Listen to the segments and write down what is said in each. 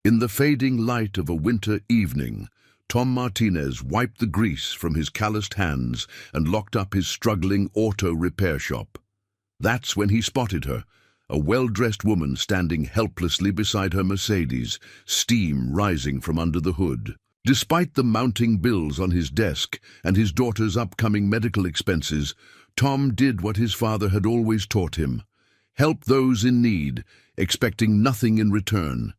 In the fading light of a winter evening, Tom Martinez wiped the grease from his calloused hands and locked up his struggling auto repair shop. That's when he spotted her, a well-dressed woman standing helplessly beside her Mercedes, steam rising from under the hood. Despite the mounting bills on his desk and his daughter's upcoming medical expenses, Tom did what his father had always taught him: help those in need, expecting nothing in return.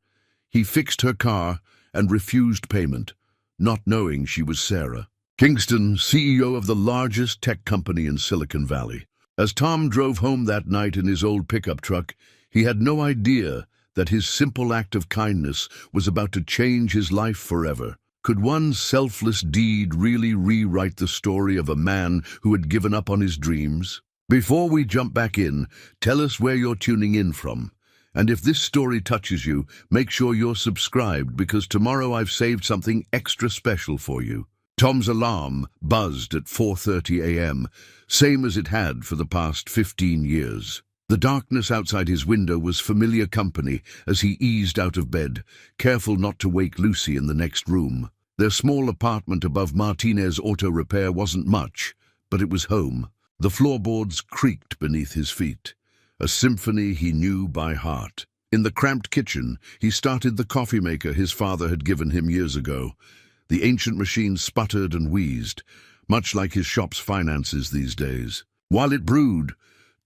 He fixed her car and refused payment, not knowing she was Sarah. Kingston, CEO of the largest tech company in Silicon Valley. As Tom drove home that night in his old pickup truck, he had no idea that his simple act of kindness was about to change his life forever. Could one selfless deed really rewrite the story of a man who had given up on his dreams? Before we jump back in, tell us where you're tuning in from. And if this story touches you, make sure you're subscribed, because tomorrow I've saved something extra special for you. Tom's alarm buzzed at 4:30 a.m., same as it had for the past 15 years. The darkness outside his window was familiar company as he eased out of bed, careful not to wake Lucy in the next room. Their small apartment above Martinez Auto Repair wasn't much, but it was home. The floorboards creaked beneath his feet, a symphony he knew by heart. In the cramped kitchen, he started the coffee maker his father had given him years ago. The ancient machine sputtered and wheezed, much like his shop's finances these days. While it brewed,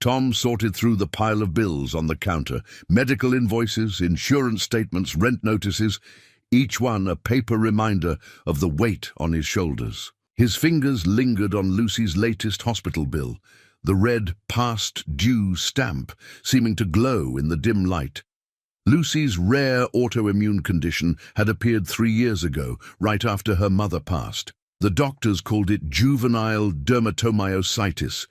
Tom sorted through the pile of bills on the counter: medical invoices, insurance statements, rent notices, each one a paper reminder of the weight on his shoulders. His fingers lingered on Lucy's latest hospital bill, the red past due stamp seeming to glow in the dim light. Lucy's rare autoimmune condition had appeared 3 years ago, right after her mother passed. The doctors called it juvenile dermatomyositis,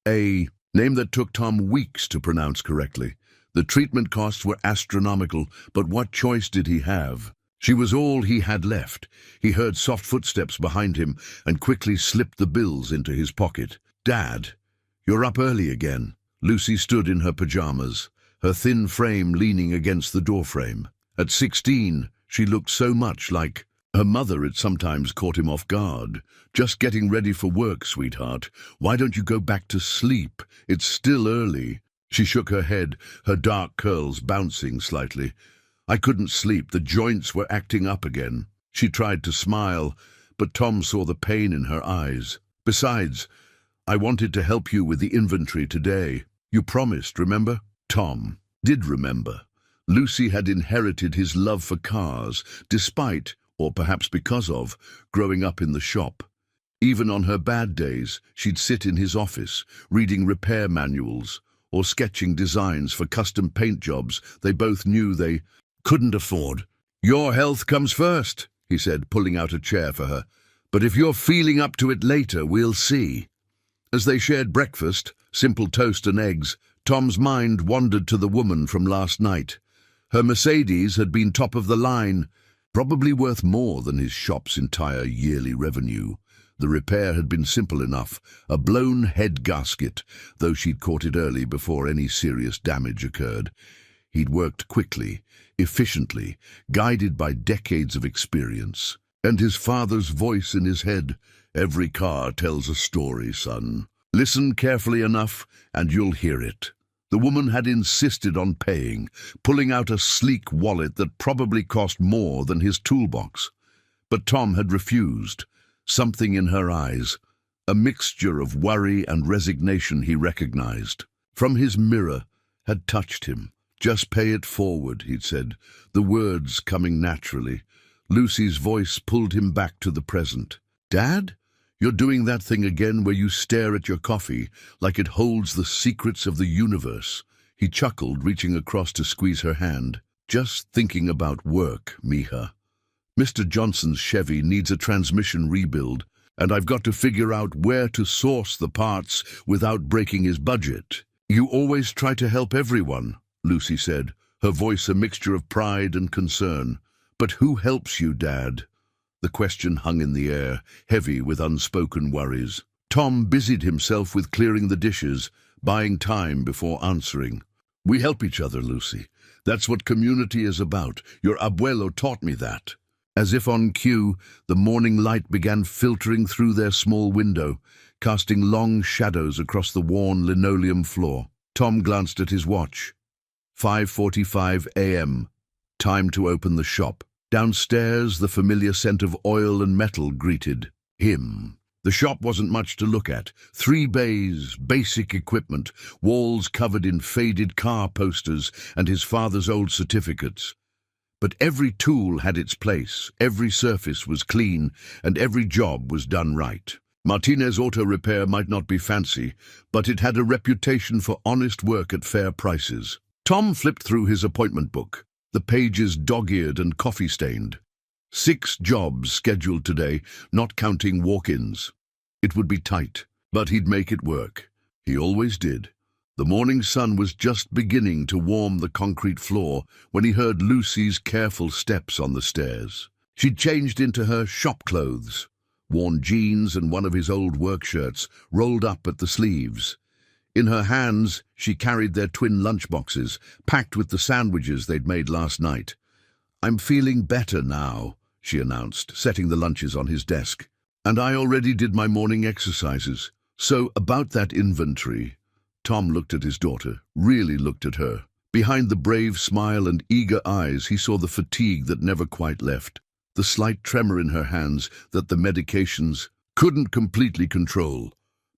a name that took Tom weeks to pronounce correctly. The treatment costs were astronomical, but what choice did he have? She was all he had left. He heard soft footsteps behind him and quickly slipped the bills into his pocket. "Dad, you're up early again." Lucy stood in her pajamas, her thin frame leaning against the doorframe. At 16, she looked so much like her mother it sometimes caught him off guard. "Just getting ready for work, sweetheart. Why don't you go back to sleep? It's still early." She shook her head, her dark curls bouncing slightly. "I couldn't sleep. The joints were acting up again." She tried to smile, but Tom saw the pain in her eyes. "Besides, I wanted to help you with the inventory today. You promised, remember?" Tom did remember. Lucy had inherited his love for cars, despite, or perhaps because of, growing up in the shop. Even on her bad days, she'd sit in his office, reading repair manuals or sketching designs for custom paint jobs they both knew they couldn't afford. "Your health comes first," he said, pulling out a chair for her. "But if you're feeling up to it later, we'll see." As they shared breakfast, simple toast and eggs, Tom's mind wandered to the woman from last night. Her Mercedes had been top of the line, probably worth more than his shop's entire yearly revenue. The repair had been simple enough, a blown head gasket, though she'd caught it early before any serious damage occurred. He'd worked quickly, efficiently, guided by decades of experience. And his father's voice in his head: "Every car tells a story, son. Listen carefully enough, and you'll hear it." The woman had insisted on paying, pulling out a sleek wallet that probably cost more than his toolbox. But Tom had refused. Something in her eyes, a mixture of worry and resignation he recognized, from his mirror, had touched him. "Just pay it forward," he'd said, the words coming naturally. Lucy's voice pulled him back to the present. "Dad? You're doing that thing again where you stare at your coffee like it holds the secrets of the universe." He chuckled, reaching across to squeeze her hand. "Just thinking about work, mija. Mr. Johnson's Chevy needs a transmission rebuild, and I've got to figure out where to source the parts without breaking his budget." "You always try to help everyone," Lucy said, her voice a mixture of pride and concern. "But who helps you, Dad?" The question hung in the air, heavy with unspoken worries. Tom busied himself with clearing the dishes, buying time before answering. "We help each other, Lucy. That's what community is about. Your abuelo taught me that." As if on cue, the morning light began filtering through their small window, casting long shadows across the worn linoleum floor. Tom glanced at his watch. 5:45 a.m. Time to open the shop. Downstairs, the familiar scent of oil and metal greeted him. The shop wasn't much to look at. 3 bays, basic equipment, walls covered in faded car posters and his father's old certificates. But every tool had its place, every surface was clean, and every job was done right. Martinez Auto Repair might not be fancy, but it had a reputation for honest work at fair prices. Tom flipped through his appointment book, the pages dog-eared and coffee-stained. 6 jobs scheduled today, not counting walk-ins. It would be tight, but he'd make it work. He always did. The morning sun was just beginning to warm the concrete floor when he heard Lucy's careful steps on the stairs. She'd changed into her shop clothes, worn jeans and one of his old work shirts, rolled up at the sleeves. In her hands, she carried their twin lunchboxes, packed with the sandwiches they'd made last night. "I'm feeling better now," she announced, setting the lunches on his desk. "And I already did my morning exercises. So about that inventory." Tom looked at his daughter, really looked at her. Behind the brave smile and eager eyes, he saw the fatigue that never quite left, the slight tremor in her hands that the medications couldn't completely control.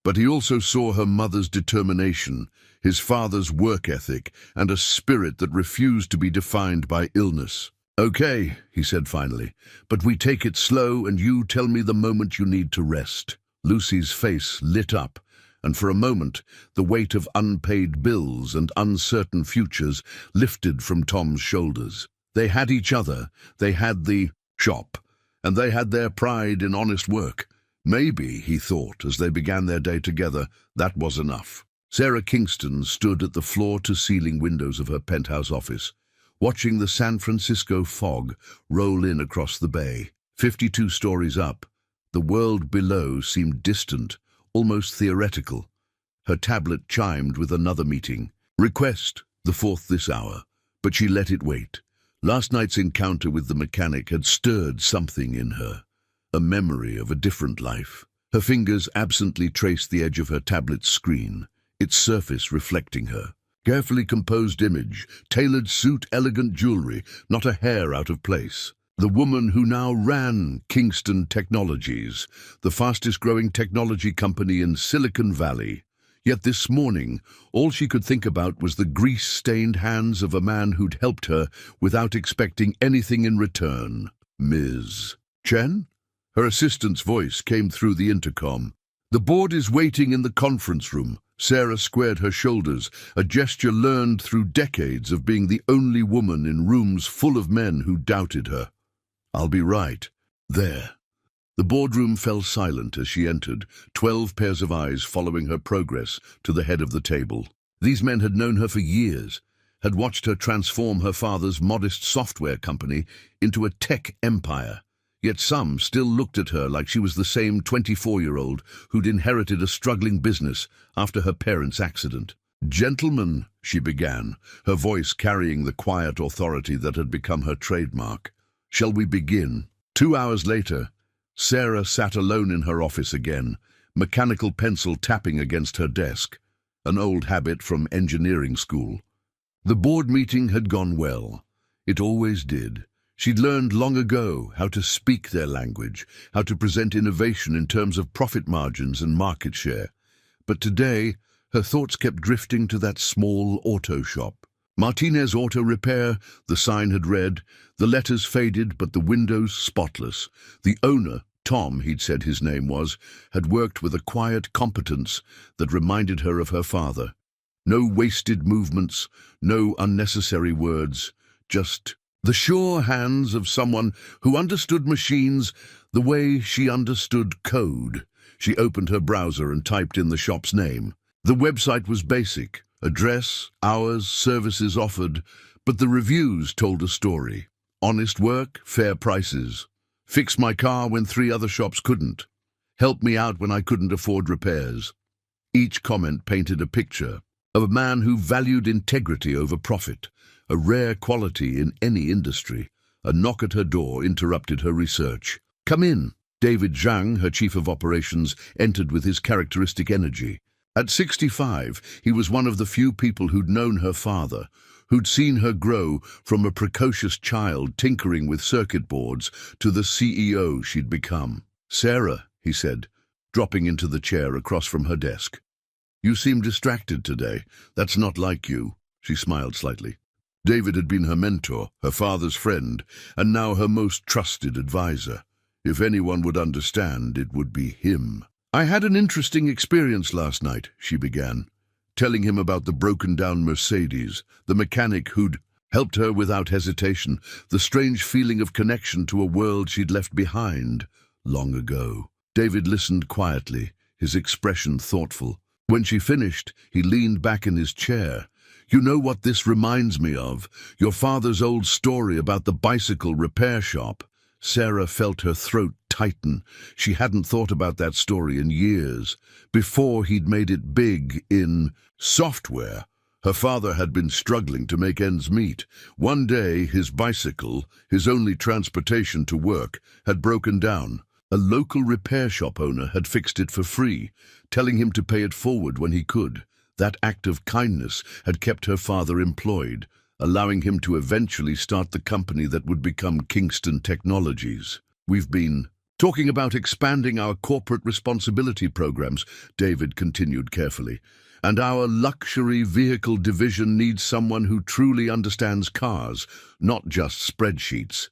But he also saw her mother's determination, his father's work ethic, and a spirit that refused to be defined by illness. "Okay," he said finally, "but we take it slow and you tell me the moment you need to rest." Lucy's face lit up, and for a moment the weight of unpaid bills and uncertain futures lifted from Tom's shoulders. They had each other, they had the shop, and they had their pride in honest work. Maybe, he thought, as they began their day together, that was enough. Sarah Kingston stood at the floor-to-ceiling windows of her penthouse office, watching the San Francisco fog roll in across the bay. 52 stories up, the world below seemed distant, almost theoretical. Her tablet chimed with another meeting. Request, the 4th this hour, but she let it wait. Last night's encounter with the mechanic had stirred something in her, a memory of a different life. Her fingers absently traced the edge of her tablet's screen, its surface reflecting her. Carefully composed image, tailored suit, elegant jewelry, not a hair out of place. The woman who now ran Kingston Technologies, the fastest-growing technology company in Silicon Valley. Yet this morning, all she could think about was the grease-stained hands of a man who'd helped her without expecting anything in return. "Ms. Chen?" Her assistant's voice came through the intercom. "The board is waiting in the conference room." Sarah squared her shoulders, a gesture learned through decades of being the only woman in rooms full of men who doubted her. "I'll be right there." The boardroom fell silent as she entered, 12 pairs of eyes following her progress to the head of the table. These men had known her for years, had watched her transform her father's modest software company into a tech empire. Yet some still looked at her like she was the same 24-year-old who'd inherited a struggling business after her parents' accident. "Gentlemen," she began, her voice carrying the quiet authority that had become her trademark. "Shall we begin?" 2 hours later, Sarah sat alone in her office again, mechanical pencil tapping against her desk, an old habit from engineering school. The board meeting had gone well. It always did. She'd learned long ago how to speak their language, how to present innovation in terms of profit margins and market share. But today, her thoughts kept drifting to that small auto shop. Martinez Auto Repair, the sign had read, the letters faded but the windows spotless. The owner, Tom, he'd said his name was, had worked with a quiet competence that reminded her of her father. No wasted movements, no unnecessary words, just the sure hands of someone who understood machines the way she understood code. She opened her browser and typed in the shop's name. The website was basic, address, hours, services offered, but the reviews told a story. Honest work, fair prices. Fix my car when 3 other shops couldn't. Help me out when I couldn't afford repairs. Each comment painted a picture of a man who valued integrity over profit, a rare quality in any industry. A knock at her door interrupted her research. "Come in." David Zhang, her chief of operations, entered with his characteristic energy. At 65, he was one of the few people who'd known her father, who'd seen her grow from a precocious child tinkering with circuit boards to the CEO she'd become. "Sarah," he said, dropping into the chair across from her desk. "You seem distracted today. That's not like you." She smiled slightly. David had been her mentor, her father's friend, and now her most trusted advisor. If anyone would understand, it would be him. "I had an interesting experience last night," she began, telling him about the broken-down Mercedes, the mechanic who'd helped her without hesitation, the strange feeling of connection to a world she'd left behind long ago. David listened quietly, his expression thoughtful. When she finished, he leaned back in his chair. "You know what this reminds me of? Your father's old story about the bicycle repair shop." Sarah felt her throat tighten. She hadn't thought about that story in years. Before he'd made it big in software, her father had been struggling to make ends meet. One day, his bicycle, his only transportation to work, had broken down. A local repair shop owner had fixed it for free, telling him to pay it forward when he could. That act of kindness had kept her father employed, allowing him to eventually start the company that would become Kingston Technologies. "We've been talking about expanding our corporate responsibility programs," David continued carefully, "and our luxury vehicle division needs someone who truly understands cars, not just spreadsheets."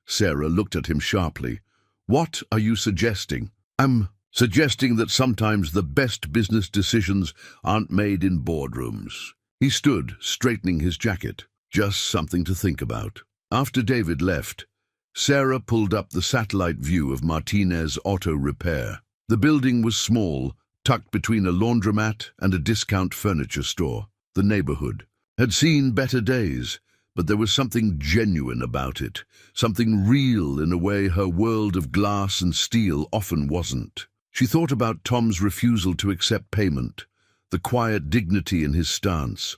Sarah looked at him sharply. "What are you suggesting?" "I'm suggesting that sometimes the best business decisions aren't made in boardrooms." He stood, straightening his jacket. "Just something to think about." After David left, Sarah pulled up the satellite view of Martinez Auto Repair. The building was small, tucked between a laundromat and a discount furniture store. The neighborhood had seen better days, but there was something genuine about it, something real in a way her world of glass and steel often wasn't. She thought about Tom's refusal to accept payment, the quiet dignity in his stance,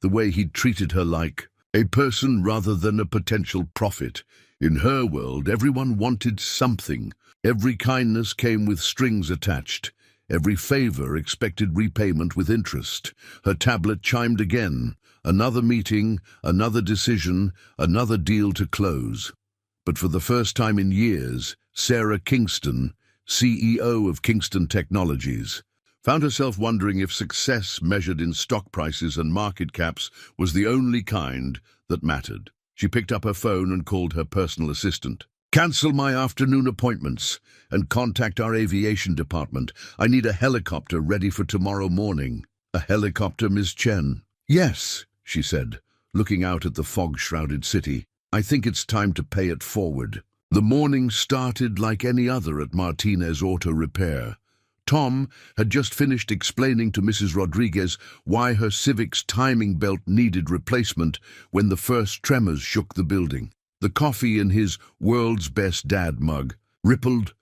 the way he'd treated her like a person rather than a potential profit. In her world, everyone wanted something. Every kindness came with strings attached. Every favor expected repayment with interest. Her tablet chimed again. Another meeting, another decision, another deal to close. But for the first time in years, Sarah Kingston, CEO of Kingston Technologies, found herself wondering if success measured in stock prices and market caps was the only kind that mattered. She picked up her phone and called her personal assistant. "Cancel my afternoon appointments and contact our aviation department. I need a helicopter ready for tomorrow morning." "A helicopter, Ms. Chen?" "Yes," she said, looking out at the fog-shrouded city. "I think it's time to pay it forward." The morning started like any other at Martinez Auto Repair. Tom had just finished explaining to Mrs. Rodriguez why her Civic's timing belt needed replacement when the first tremors shook the building. The coffee in his world's best dad mug rippled,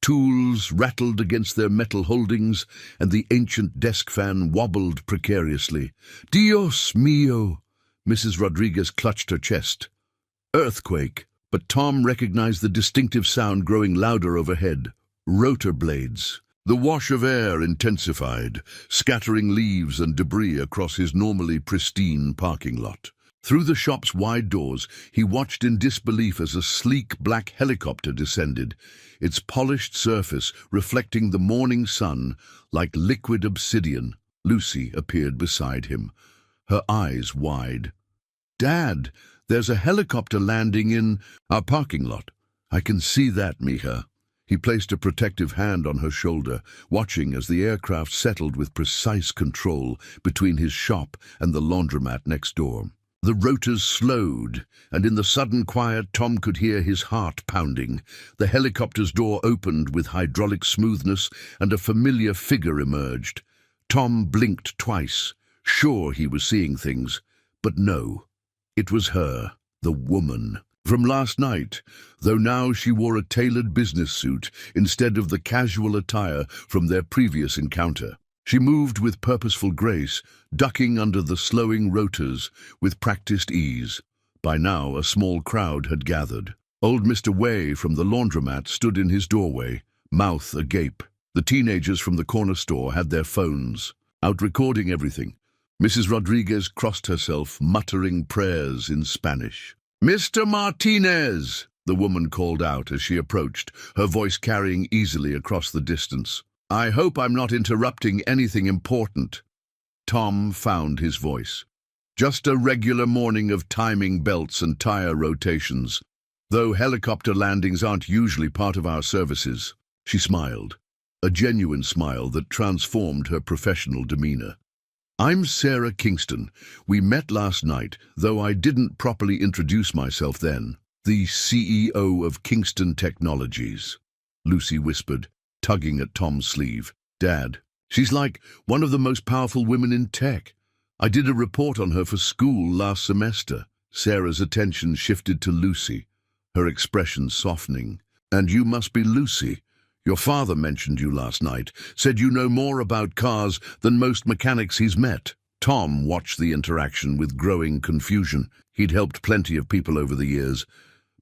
tools rattled against their metal holdings, and the ancient desk fan wobbled precariously. "Dios mío!" Mrs. Rodriguez clutched her chest. Earthquake. But Tom recognized the distinctive sound growing louder overhead. Rotor blades. The wash of air intensified, scattering leaves and debris across his normally pristine parking lot. Through the shop's wide doors, he watched in disbelief as a sleek black helicopter descended, its polished surface reflecting the morning sun like liquid obsidian. Lucy appeared beside him, her eyes wide. "Dad, there's a helicopter landing in our parking lot." "I can see that, Mija." He placed a protective hand on her shoulder, watching as the aircraft settled with precise control between his shop and the laundromat next door. The rotors slowed, and in the sudden quiet Tom could hear his heart pounding. The helicopter's door opened with hydraulic smoothness, and a familiar figure emerged. Tom blinked twice, sure he was seeing things, but no. It was her, the woman, from last night, though now she wore a tailored business suit instead of the casual attire from their previous encounter. She moved with purposeful grace, ducking under the slowing rotors with practiced ease. By now, a small crowd had gathered. Old Mr. Way from the laundromat stood in his doorway, mouth agape. The teenagers from the corner store had their phones out recording everything. Mrs. Rodriguez crossed herself, muttering prayers in Spanish. "Mr. Martinez!" the woman called out as she approached, her voice carrying easily across the distance. "I hope I'm not interrupting anything important." Tom found his voice. "Just a regular morning of timing belts and tire rotations, though helicopter landings aren't usually part of our services." She smiled, a genuine smile that transformed her professional demeanor. "I'm Sarah Kingston. We met last night, though I didn't properly introduce myself then. The CEO of Kingston Technologies," Lucy whispered, tugging at Tom's sleeve. "Dad, she's like one of the most powerful women in tech. I did a report on her for school last semester." Sarah's attention shifted to Lucy, her expression softening. "And you must be Lucy. Your father mentioned you last night, said you know more about cars than most mechanics he's met." Tom watched the interaction with growing confusion. He'd helped plenty of people over the years,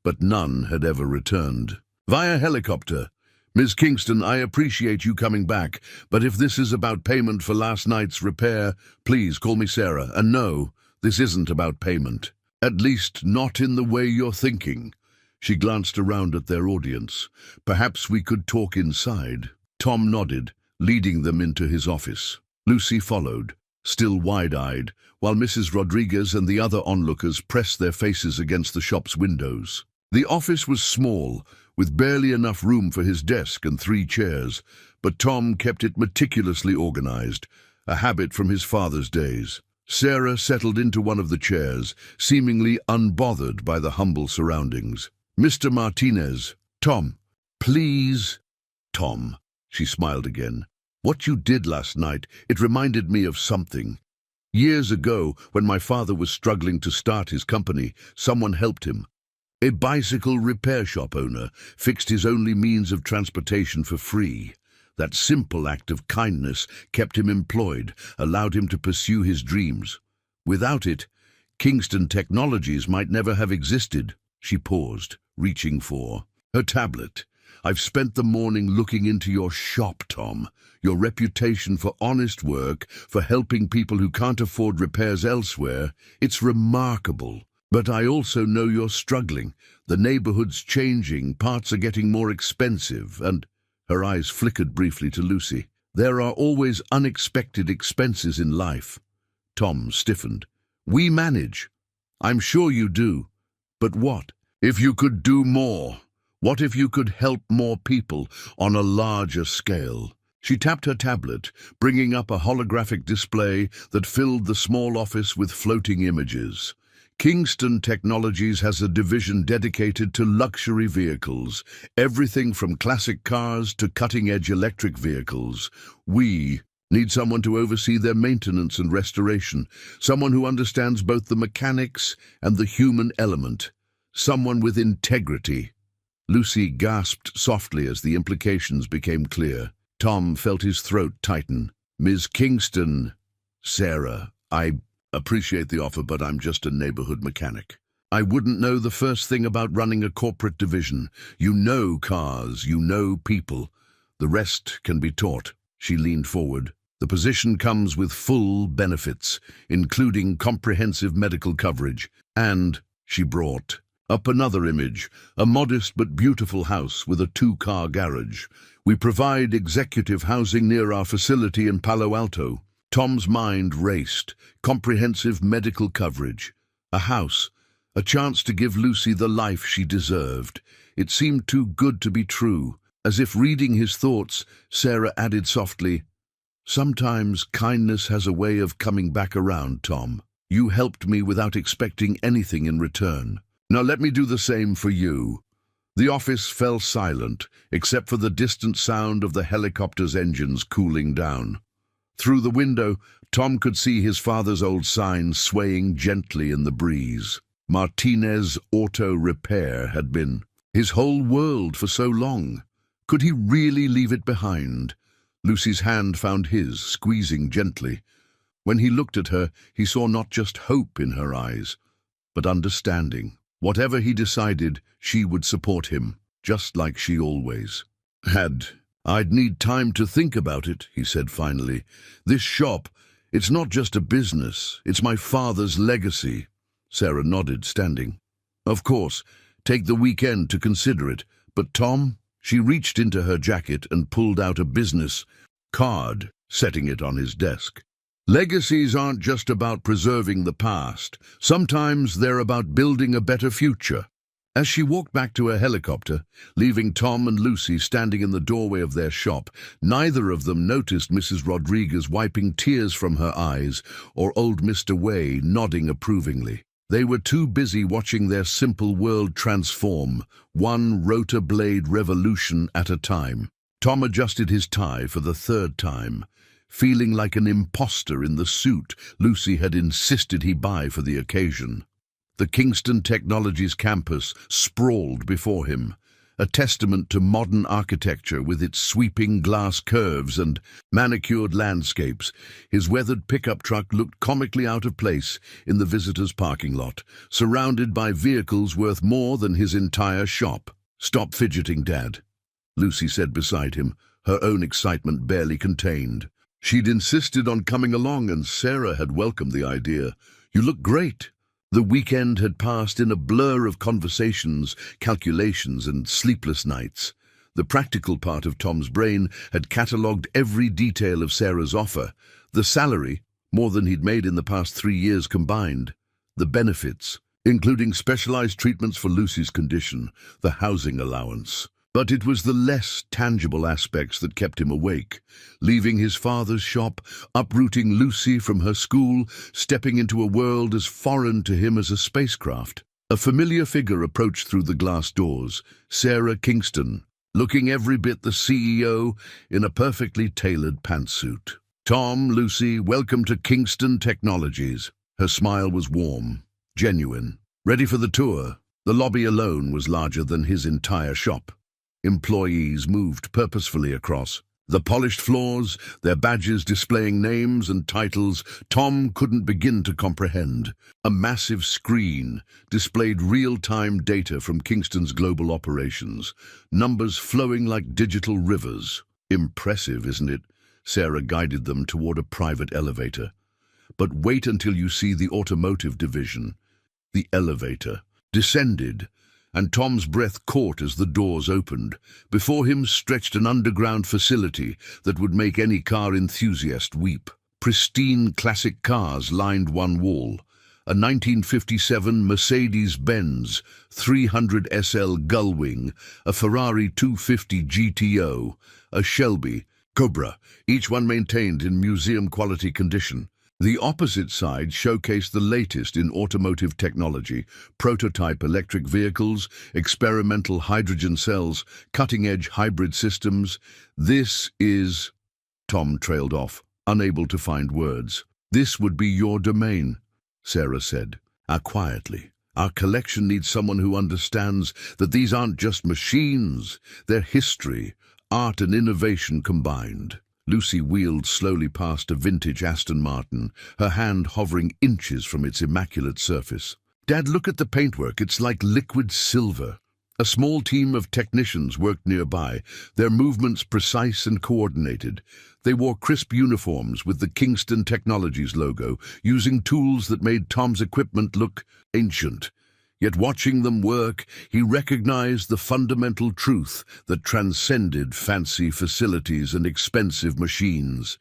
but none had ever returned. "Via helicopter. Ms. Kingston, I appreciate you coming back, but if this is about payment for last night's repair, please call me Sarah. And no, this isn't about payment. At least not in the way you're thinking." She glanced around at their audience. "Perhaps we could talk inside." Tom nodded, leading them into his office. Lucy followed, still wide-eyed, while Mrs. Rodriguez and the other onlookers pressed their faces against the shop's windows. The office was small, with barely enough room for his desk and 3 chairs, but Tom kept it meticulously organized, a habit from his father's days. Sarah settled into one of the chairs, seemingly unbothered by the humble surroundings. "Mr. Martinez." "Tom, please." "Tom," she smiled again. "What you did last night, it reminded me of something. Years ago, when my father was struggling to start his company, someone helped him. A bicycle repair shop owner fixed his only means of transportation for free. That simple act of kindness kept him employed, allowed him to pursue his dreams. Without it, Kingston Technologies might never have existed." She paused, reaching for her tablet. "I've spent the morning looking into your shop, Tom. Your reputation for honest work, for helping people who can't afford repairs elsewhere, it's remarkable. But I also know you're struggling. The neighborhood's changing, parts are getting more expensive, and—" Her eyes flickered briefly to Lucy. "There are always unexpected expenses in life." Tom stiffened. "We manage." "I'm sure you do. But what if you could do more? What if you could help more people on a larger scale?" She tapped her tablet, bringing up a holographic display that filled the small office with floating images. "Kingston Technologies has a division dedicated to luxury vehicles, everything from classic cars to cutting-edge electric vehicles. We need someone to oversee their maintenance and restoration, someone who understands both the mechanics and the human element, someone with integrity." Lucy gasped softly as the implications became clear. Tom felt his throat tighten. "Ms. Kingston." "Sarah, I appreciate the offer, but I'm just a neighborhood mechanic. I wouldn't know the first thing about running a corporate division. You know cars, you know people. The rest can be taught." She leaned forward. "The position comes with full benefits, including comprehensive medical coverage. And," she brought up another image, a modest but beautiful house with a 2-car garage. "We provide executive housing near our facility in Palo Alto." Tom's mind raced. Comprehensive medical coverage. A house. A chance to give Lucy the life she deserved. It seemed too good to be true. As if reading his thoughts, Sarah added softly, "Sometimes kindness has a way of coming back around, Tom. You helped me without expecting anything in return. Now let me do the same for you." The office fell silent, except for the distant sound of the helicopter's engines cooling down. Through the window, Tom could see his father's old sign swaying gently in the breeze. Martinez Auto Repair had been his whole world for so long. Could he really leave it behind? Lucy's hand found his, squeezing gently. When he looked at her, he saw not just hope in her eyes, but understanding. Whatever he decided, she would support him, just like she always had. "I'd need time to think about it," he said finally. "This shop, it's not just a business, it's my father's legacy." Sarah nodded, standing. "Of course, take the weekend to consider it. But Tom," she reached into her jacket and pulled out a business card, setting it on his desk. "Legacies aren't just about preserving the past. Sometimes they're about building a better future." As she walked back to her helicopter, leaving Tom and Lucy standing in the doorway of their shop, neither of them noticed Mrs. Rodriguez wiping tears from her eyes or old Mr. Way nodding approvingly. They were too busy watching their simple world transform, one rotor blade revolution at a time. Tom adjusted his tie for the third time, feeling like an imposter in the suit Lucy had insisted he buy for the occasion. The Kingston Technologies campus sprawled before him, a testament to modern architecture with its sweeping glass curves and manicured landscapes. His weathered pickup truck looked comically out of place in the visitors' parking lot, surrounded by vehicles worth more than his entire shop. "Stop fidgeting, Dad," Lucy said beside him, her own excitement barely contained. She'd insisted on coming along, and Sarah had welcomed the idea. "You look great." The weekend had passed in a blur of conversations, calculations, and sleepless nights. The practical part of Tom's brain had catalogued every detail of Sarah's offer: the salary, more than he'd made in the past 3 years combined; the benefits, including specialized treatments for Lucy's condition; the housing allowance. But it was the less tangible aspects that kept him awake. Leaving his father's shop, uprooting Lucy from her school, stepping into a world as foreign to him as a spacecraft. A familiar figure approached through the glass doors, Sarah Kingston, looking every bit the CEO in a perfectly tailored pantsuit. "Tom, Lucy, welcome to Kingston Technologies." Her smile was warm, genuine. "Ready for the tour?" The lobby alone was larger than his entire shop. Employees moved purposefully across. The polished floors, their badges displaying names and titles Tom couldn't begin to comprehend. A massive screen displayed real-time data from Kingston's global operations, numbers flowing like digital rivers. "Impressive, isn't it?" Sarah guided them toward a private elevator. "But wait until you see the automotive division." The elevator descended, and Tom's breath caught as the doors opened. Before him stretched an underground facility that would make any car enthusiast weep. Pristine classic cars lined one wall. A 1957 Mercedes-Benz 300 SL Gullwing, a Ferrari 250 GTO, a Shelby Cobra, each one maintained in museum-quality condition. The opposite side showcased the latest in automotive technology: prototype electric vehicles, experimental hydrogen cells, cutting-edge hybrid systems. "This is—" Tom trailed off, unable to find words. "This would be your domain," Sarah said, quietly. "Our collection needs someone who understands that these aren't just machines, they're history, art and innovation combined." Lucy wheeled slowly past a vintage Aston Martin, her hand hovering inches from its immaculate surface. "Dad, look at the paintwork. It's like liquid silver." A small team of technicians worked nearby, their movements precise and coordinated. They wore crisp uniforms with the Kingston Technologies logo, using tools that made Tom's equipment look ancient. Yet watching them work, he recognized the fundamental truth that transcended fancy facilities and expensive machines: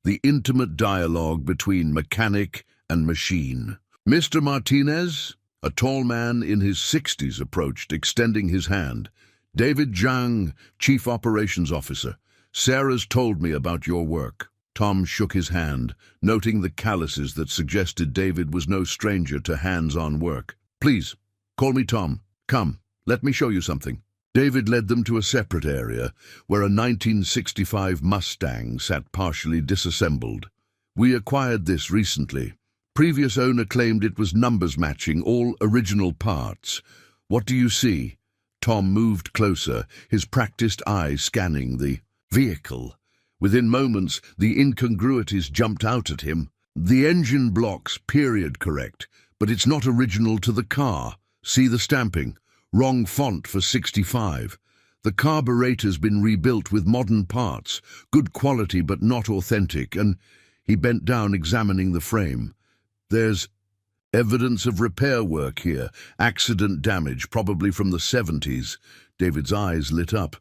the intimate dialogue between mechanic and machine. "Mr. Martinez?" A tall man in his 60s approached, extending his hand. "David Zhang, Chief Operations Officer. Sarah's told me about your work." Tom shook his hand, noting the calluses that suggested David was no stranger to hands-on work. "Please, call me Tom. Come, let me show you something." David led them to a separate area, where a 1965 Mustang sat partially disassembled. "We acquired this recently. Previous owner claimed it was numbers matching, all original parts. What do you see?" Tom moved closer, his practiced eye scanning the vehicle. Within moments, the incongruities jumped out at him. The engine blocks, period correct, but it's not original to the car. See the stamping. Wrong font for 65. The carburetor's been rebuilt with modern parts, good quality but not authentic, and he bent down examining the frame. There's evidence of repair work here, accident damage, probably from the 70s. David's eyes lit up.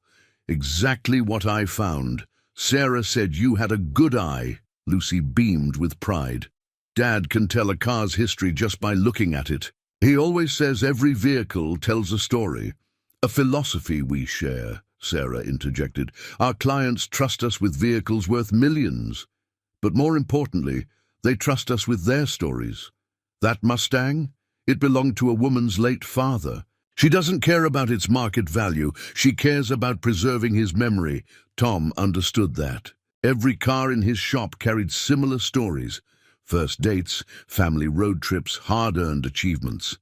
Exactly what I found. Sarah said you had a good eye. Lucy beamed with pride. Dad can tell a car's history just by looking at it. He always says every vehicle tells a story. A philosophy we share, Sarah interjected. Our clients trust us with vehicles worth millions. But more importantly, they trust us with their stories. That Mustang? It belonged to a woman's late father. She doesn't care about its market value. She cares about preserving his memory. Tom understood that. Every car in his shop carried similar stories. First dates, family road trips, hard-earned achievements.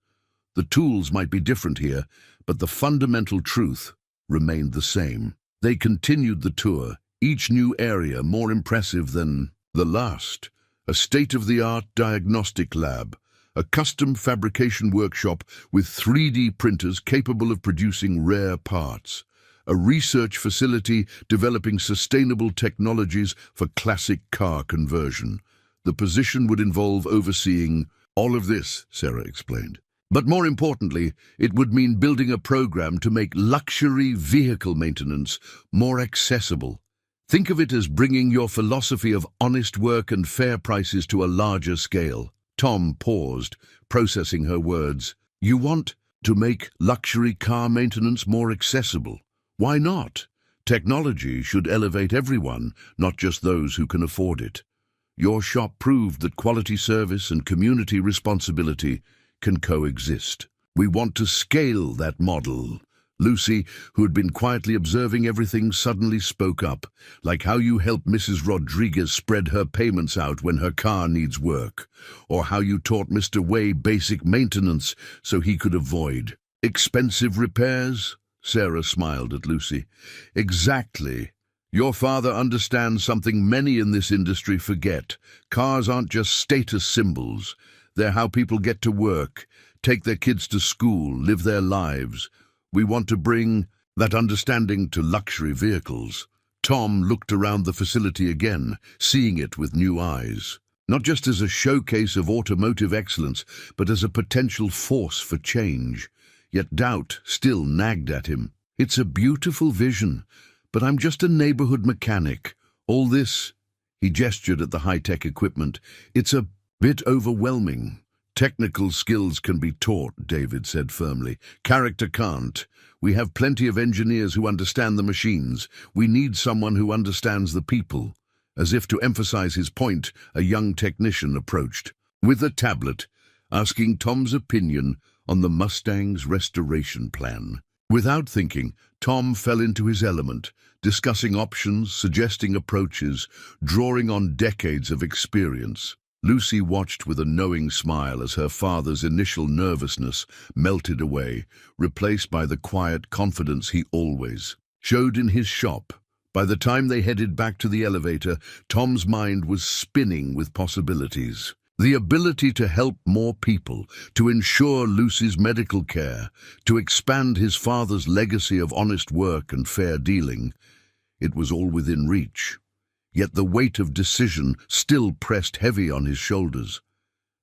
The tools might be different here, but the fundamental truth remained the same. They continued the tour, each new area more impressive than the last. A state-of-the-art diagnostic lab, a custom fabrication workshop with 3D printers capable of producing rare parts, a research facility developing sustainable technologies for classic car conversion. The position would involve overseeing all of this, Sarah explained. But more importantly, it would mean building a program to make luxury vehicle maintenance more accessible. Think of it as bringing your philosophy of honest work and fair prices to a larger scale. Tom paused, processing her words. You want to make luxury car maintenance more accessible? Why not? Technology should elevate everyone, not just those who can afford it. Your shop proved that quality service and community responsibility can coexist. We want to scale that model. Lucy, who had been quietly observing everything, suddenly spoke up, like how you help Mrs. Rodriguez spread her payments out when her car needs work, or how you taught Mr. Way basic maintenance so he could avoid expensive repairs. Sarah smiled at Lucy. Exactly. Your father understands something many in this industry forget. Cars aren't just status symbols. They're how people get to work, take their kids to school, live their lives. We want to bring that understanding to luxury vehicles. Tom looked around the facility again, seeing it with new eyes. Not just as a showcase of automotive excellence, but as a potential force for change. Yet doubt still nagged at him. It's a beautiful vision, but I'm just a neighborhood mechanic. All this, he gestured at the high-tech equipment, it's a bit overwhelming. Technical skills can be taught, David said firmly. Character can't. We have plenty of engineers who understand the machines. We need someone who understands the people. As if to emphasize his point, a young technician approached, with a tablet, asking Tom's opinion on the Mustang's restoration plan. Without thinking, Tom fell into his element, discussing options, suggesting approaches, drawing on decades of experience. Lucy watched with a knowing smile as her father's initial nervousness melted away, replaced by the quiet confidence he always showed in his shop. By the time they headed back to the elevator, Tom's mind was spinning with possibilities. The ability to help more people, to ensure Lucy's medical care, to expand his father's legacy of honest work and fair dealing. It was all within reach. Yet the weight of decision still pressed heavy on his shoulders.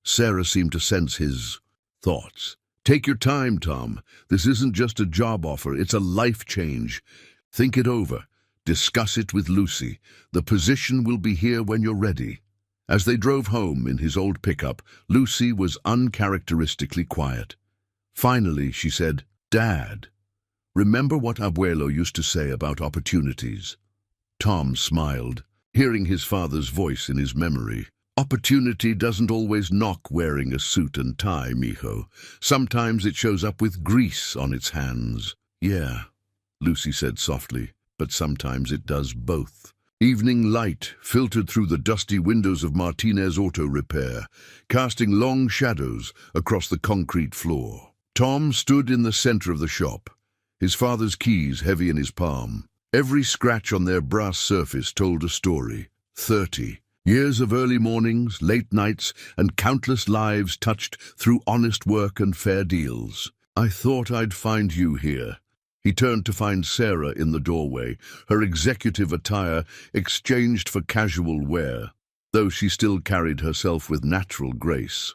Sarah seemed to sense his thoughts. Take your time, Tom. This isn't just a job offer, it's a life change. Think it over. Discuss it with Lucy. The position will be here when you're ready. As they drove home in his old pickup, Lucy was uncharacteristically quiet. Finally, she said, Dad, remember what Abuelo used to say about opportunities? Tom smiled, hearing his father's voice in his memory. Opportunity doesn't always knock wearing a suit and tie, mijo. Sometimes it shows up with grease on its hands. Yeah, Lucy said softly, but sometimes it does both. Evening light filtered through the dusty windows of Martinez Auto Repair, casting long shadows across the concrete floor. Tom stood in the center of the shop, his father's keys heavy in his palm. Every scratch on their brass surface told a story. 30 years of early mornings, late nights, and countless lives touched through honest work and fair deals. "I thought I'd find you here." He turned to find Sarah in the doorway, her executive attire exchanged for casual wear, though she still carried herself with natural grace.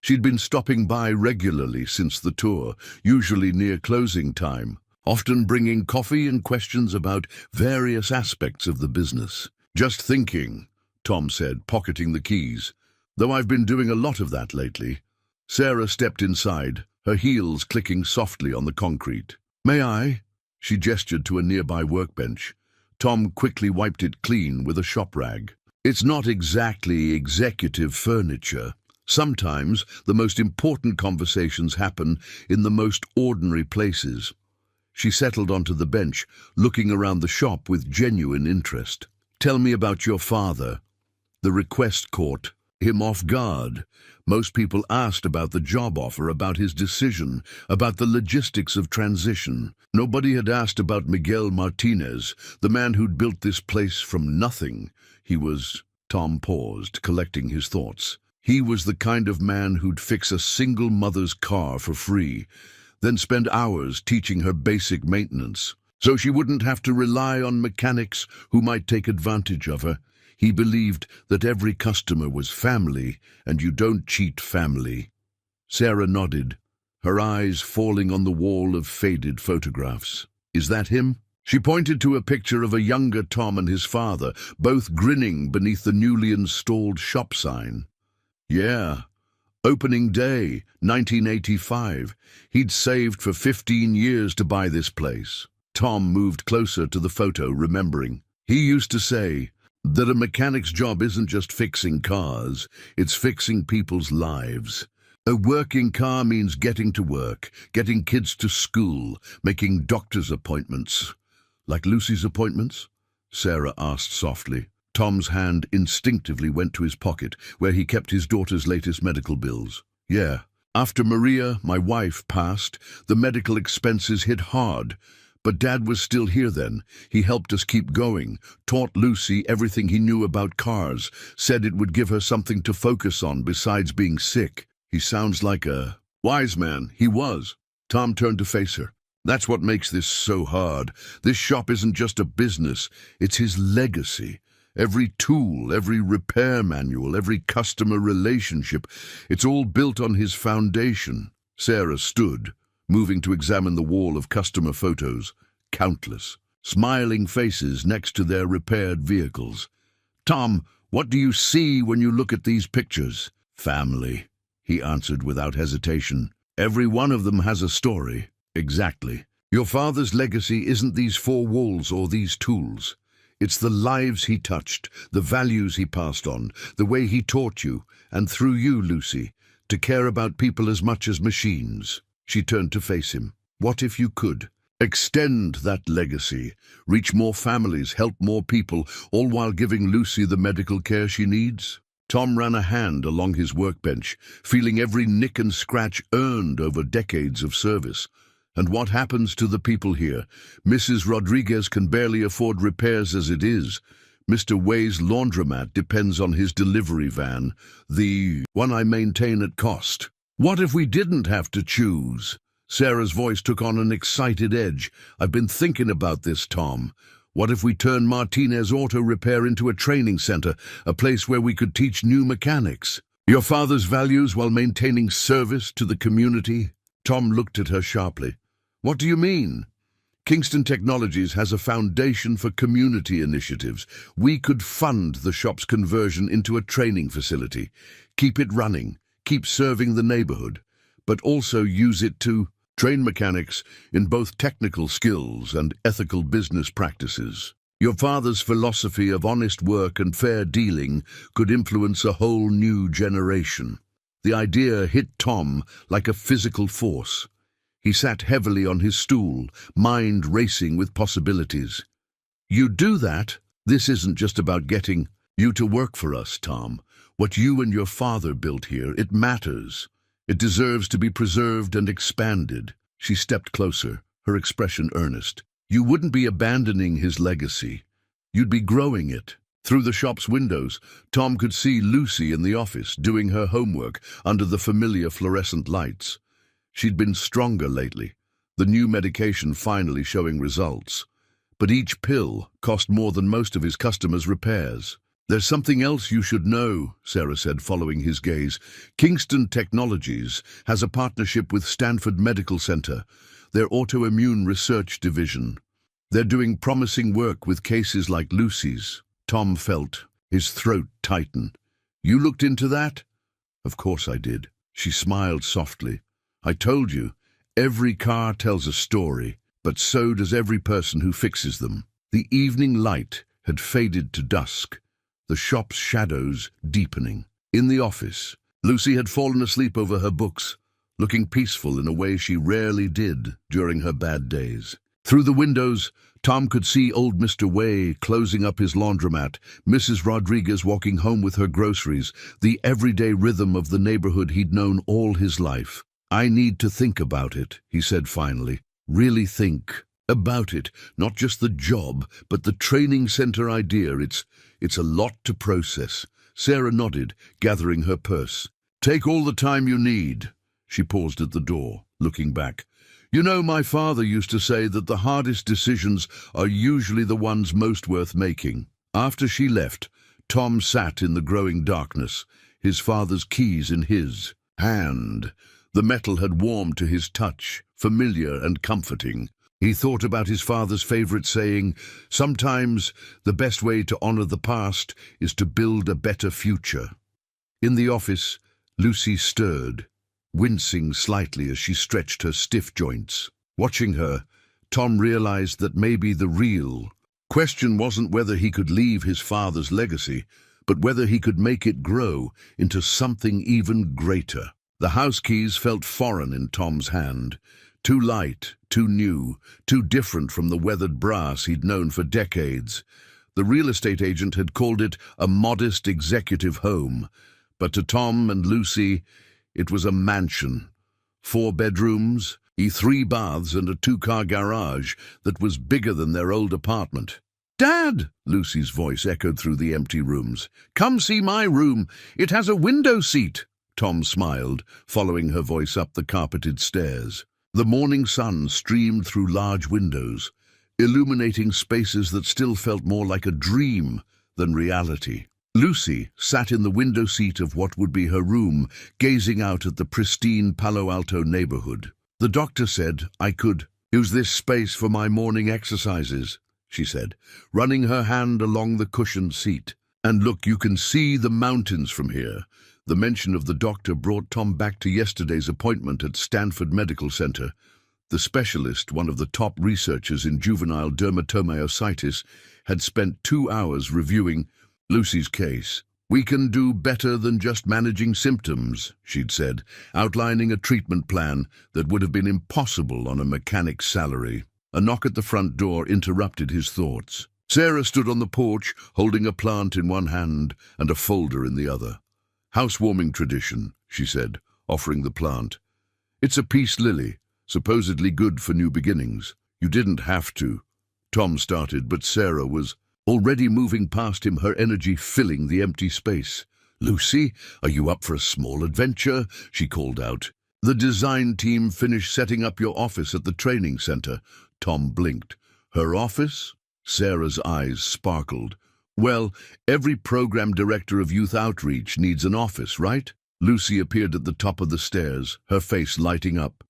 She'd been stopping by regularly since the tour, usually near closing time, often bringing coffee and questions about various aspects of the business. "Just thinking," Tom said, pocketing the keys, "though I've been doing a lot of that lately." Sarah stepped inside, her heels clicking softly on the concrete. "May I?" She gestured to a nearby workbench. Tom quickly wiped it clean with a shop rag. "It's not exactly executive furniture. Sometimes the most important conversations happen in the most ordinary places." She settled onto the bench, looking around the shop with genuine interest. "Tell me about your father." The request caught him off guard. Most people asked about the job offer, about his decision, about the logistics of transition. Nobody had asked about Miguel Martinez, the man who'd built this place from nothing. Tom paused, collecting his thoughts. He was the kind of man who'd fix a single mother's car for free, then spend hours teaching her basic maintenance, so she wouldn't have to rely on mechanics who might take advantage of her. He believed that every customer was family, and you don't cheat family. Sarah nodded, her eyes falling on the wall of faded photographs. "Is that him?" She pointed to a picture of a younger Tom and his father, both grinning beneath the newly installed shop sign. "Yeah. Opening day, 1985. He'd saved for 15 years to buy this place." Tom moved closer to the photo, remembering. "He used to say that a mechanic's job isn't just fixing cars, it's fixing people's lives. A working car means getting to work, getting kids to school, making doctor's appointments." "Like Lucy's appointments?" Sarah asked softly. Tom's hand instinctively went to his pocket, where he kept his daughter's latest medical bills. "Yeah. After Maria, my wife, passed, the medical expenses hit hard. But Dad was still here then. He helped us keep going, taught Lucy everything he knew about cars, said it would give her something to focus on besides being sick." "He sounds like a wise man." He was. Tom turned to face her. "That's what makes this so hard. This shop isn't just a business, it's his legacy. Every tool, every repair manual, every customer relationship, it's all built on his foundation." Sarah stood, moving to examine the wall of customer photos, countless, smiling faces next to their repaired vehicles. "Tom, what do you see when you look at these pictures?" "Family," he answered without hesitation. "Every one of them has a story." "Exactly. Your father's legacy isn't these four walls or these tools. It's the lives he touched, the values he passed on, the way he taught you, and through you, Lucy, to care about people as much as machines." She turned to face him. "What if you could extend that legacy, reach more families, help more people, all while giving Lucy the medical care she needs?" Tom ran a hand along his workbench, feeling every nick and scratch earned over decades of service. "And what happens to the people here? Mrs. Rodriguez can barely afford repairs as it is. Mr. Way's laundromat depends on his delivery van, the one I maintain at cost. What if we didn't have to choose?" Sarah's voice took on an excited edge. "I've been thinking about this, Tom. What if we turned Martinez Auto Repair into a training center, a place where we could teach new mechanics? Your father's values while maintaining service to the community?" Tom looked at her sharply. "What do you mean?" "Kingston Technologies has a foundation for community initiatives. We could fund the shop's conversion into a training facility, keep it running, keep serving the neighborhood, but also use it to train mechanics in both technical skills and ethical business practices. Your father's philosophy of honest work and fair dealing could influence a whole new generation." The idea hit Tom like a physical force. He sat heavily on his stool, mind racing with possibilities. "You do that? This isn't just about getting you to work for us, Tom. What you and your father built here, it matters. It deserves to be preserved and expanded." She stepped closer, her expression earnest. You wouldn't be abandoning his legacy. You'd be growing it. Through the shop's windows, Tom could see Lucy in the office, doing her homework under the familiar fluorescent lights. She'd been stronger lately, the new medication finally showing results. But each pill cost more than most of his customers' repairs. "There's something else you should know," Sarah said, following his gaze. "Kingston Technologies has a partnership with Stanford Medical Center, their autoimmune research division. They're doing promising work with cases like Lucy's." Tom felt his throat tighten. "You looked into that?" "Of course I did." She smiled softly. "I told you, every car tells a story, but so does every person who fixes them." The evening light had faded to dusk, the shop's shadows deepening. In the office, Lucy had fallen asleep over her books, looking peaceful in a way she rarely did during her bad days. Through the windows, Tom could see old Mr. Way closing up his laundromat, Mrs. Rodriguez walking home with her groceries, the everyday rhythm of the neighborhood he'd known all his life. "I need to think about it," he said finally. "Really think about it, not just the job, but the training center idea. It's a lot to process." Sarah nodded, gathering her purse. "Take all the time you need." She paused at the door, looking back. "You know, my father used to say that the hardest decisions are usually the ones most worth making." After she left, Tom sat in the growing darkness, his father's keys in his hand. The metal had warmed to his touch, familiar and comforting. He thought about his father's favorite saying, "Sometimes the best way to honor the past is to build a better future." In the office, Lucy stirred, wincing slightly as she stretched her stiff joints. Watching her, Tom realized that maybe the real question wasn't whether he could leave his father's legacy, but whether he could make it grow into something even greater. The house keys felt foreign in Tom's hand, too light, too new, too different from the weathered brass he'd known for decades. The real estate agent had called it a modest executive home, but to Tom and Lucy, it was a mansion. 4 bedrooms, 3 baths and a 2-car garage that was bigger than their old apartment. "Dad!" Lucy's voice echoed through the empty rooms. "Come see my room. It has a window seat." Tom smiled, following her voice up the carpeted stairs. The morning sun streamed through large windows, illuminating spaces that still felt more like a dream than reality. Lucy sat in the window seat of what would be her room, gazing out at the pristine Palo Alto neighborhood. "The doctor said I could use this space for my morning exercises," she said, running her hand along the cushioned seat. "And look, you can see the mountains from here." The mention of the doctor brought Tom back to yesterday's appointment at Stanford Medical Center. The specialist, one of the top researchers in juvenile dermatomyositis, had spent 2 hours reviewing Lucy's case. "We can do better than just managing symptoms," she'd said, outlining a treatment plan that would have been impossible on a mechanic's salary. A knock at the front door interrupted his thoughts. Sarah stood on the porch, holding a plant in one hand and a folder in the other. "Housewarming tradition," she said, offering the plant. "It's a peace lily, supposedly good for new beginnings. You didn't have to." Tom started, but Sarah was already moving past him, her energy filling the empty space. "Lucy, are you up for a small adventure?" she called out. "The design team finished setting up your office at the training center." Tom blinked. "Her office?" Sarah's eyes sparkled. "Well, every program director of youth outreach needs an office, right?" Lucy appeared at the top of the stairs, her face lighting up.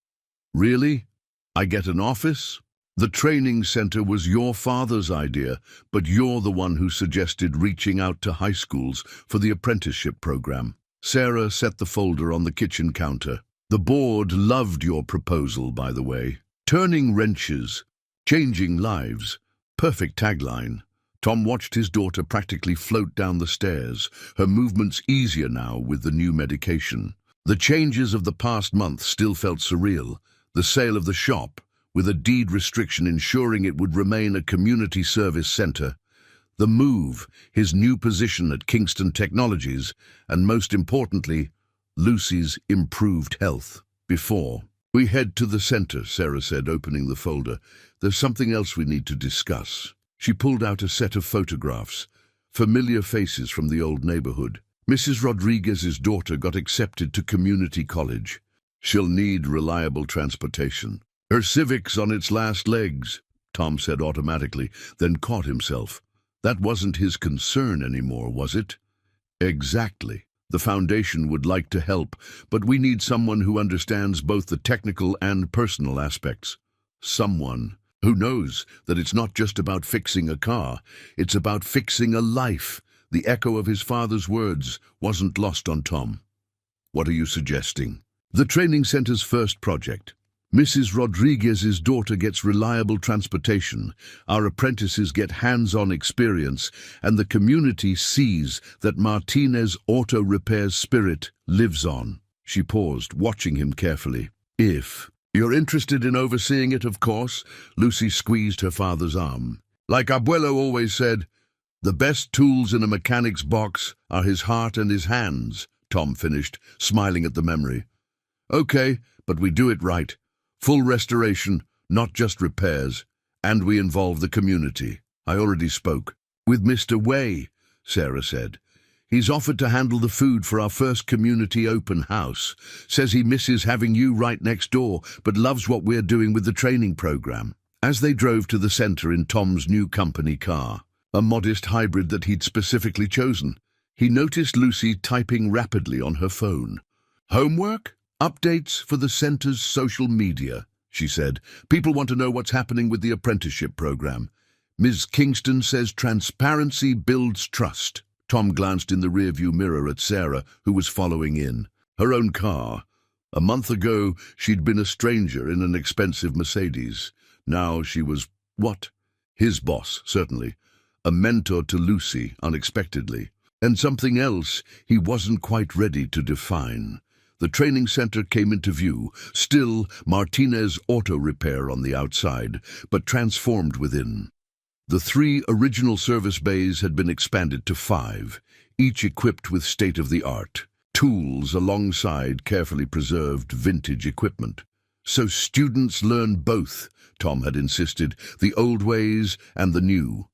"Really? I get an office?" "The training center was your father's idea, but you're the one who suggested reaching out to high schools for the apprenticeship program." Sarah set the folder on the kitchen counter. "The board loved your proposal, by the way. Turning wrenches, changing lives. Perfect tagline." Tom watched his daughter practically float down the stairs, her movements easier now with the new medication. The changes of the past month still felt surreal. The sale of the shop, with a deed restriction ensuring it would remain a community service center. The move, his new position at Kingston Technologies, and most importantly, Lucy's improved health. Before, We head to the center, Sarah said, opening the folder. There's something else we need to discuss. She pulled out a set of photographs, familiar faces from the old neighborhood. Mrs. Rodriguez's daughter got accepted to community college. She'll need reliable transportation. Her Civic's on its last legs, Tom said automatically, then caught himself. That wasn't his concern anymore, was it? Exactly. The foundation would like to help, but we need someone who understands both the technical and personal aspects. Someone who knows that it's not just about fixing a car, it's about fixing a life. The echo of his father's words wasn't lost on Tom. What are you suggesting? The training center's first project. Mrs. Rodriguez's daughter gets reliable transportation, our apprentices get hands-on experience, and the community sees that Martinez Auto Repair's spirit lives on. She paused, watching him carefully. If you're interested in overseeing it, of course. Lucy squeezed her father's arm. Like Abuelo always said, the best tools in a mechanic's box are his heart and his hands, Tom finished, smiling at the memory. Okay, but we do it right. Full restoration, not just repairs, and we involve the community. I already spoke with Mr. Way, Sarah said. He's offered to handle the food for our first community open house. Says he misses having you right next door, but loves what we're doing with the training program. As they drove to the center in Tom's new company car, a modest hybrid that he'd specifically chosen, he noticed Lucy typing rapidly on her phone. Homework? Updates for the center's social media, she said. People want to know what's happening with the apprenticeship program. Ms. Kingston says transparency builds trust. Tom glanced in the rearview mirror at Sarah, who was following in. Her own car. A month ago, she'd been a stranger in an expensive Mercedes. Now she was, what? His boss, certainly. A mentor to Lucy, unexpectedly. And something else he wasn't quite ready to define. The training center came into view, still Martinez Auto Repair on the outside, but transformed within. The 3 original service bays had been expanded to 5, each equipped with state-of-the-art tools alongside carefully preserved vintage equipment. So students learn both, Tom had insisted, the old ways and the new.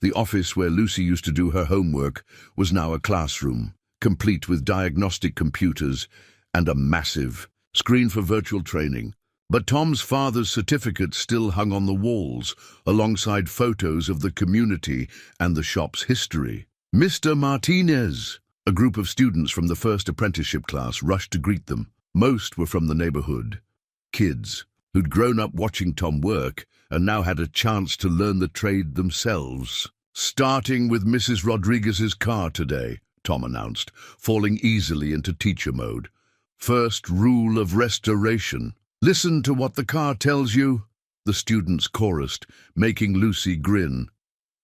The office where Lucy used to do her homework was now a classroom, complete with diagnostic computers and a massive screen for virtual training. But Tom's father's certificate still hung on the walls, alongside photos of the community and the shop's history. Mr. Martinez! A group of students from the first apprenticeship class rushed to greet them. Most were from the neighborhood. Kids who'd grown up watching Tom work and now had a chance to learn the trade themselves. Starting with Mrs. Rodriguez's car today, Tom announced, falling easily into teacher mode. First rule of restoration. Listen to what the car tells you, the students chorused, making Lucy grin.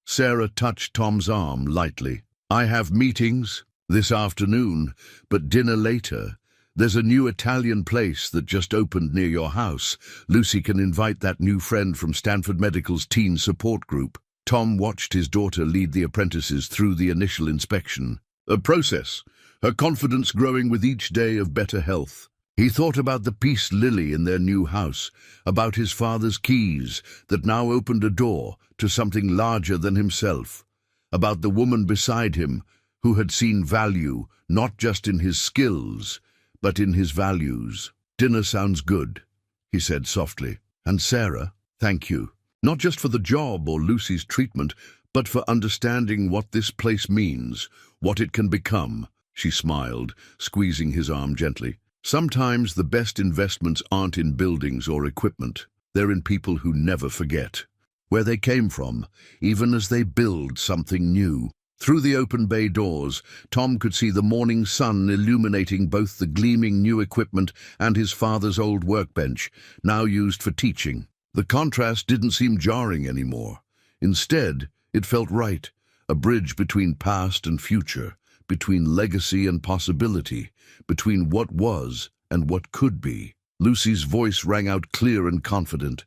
Sarah touched Tom's arm lightly. I have meetings this afternoon, but dinner later. There's a new Italian place that just opened near your house. Lucy can invite that new friend from Stanford Medical's teen support group. Tom watched his daughter lead the apprentices through the initial inspection. A process, her confidence growing with each day of better health. He thought about the peace lily in their new house, about his father's keys that now opened a door to something larger than himself, about the woman beside him who had seen value not just in his skills, but in his values. Dinner sounds good, he said softly. And Sarah, thank you. Not just for the job or Lucy's treatment, but for understanding what this place means, what it can become. She smiled, squeezing his arm gently. Sometimes the best investments aren't in buildings or equipment. They're in people who never forget where they came from, even as they build something new. Through the open bay doors, Tom could see the morning sun illuminating both the gleaming new equipment and his father's old workbench, now used for teaching. The contrast didn't seem jarring anymore. Instead, it felt right, a bridge between past and future, between legacy and possibility, between what was and what could be. Lucy's voice rang out clear and confident.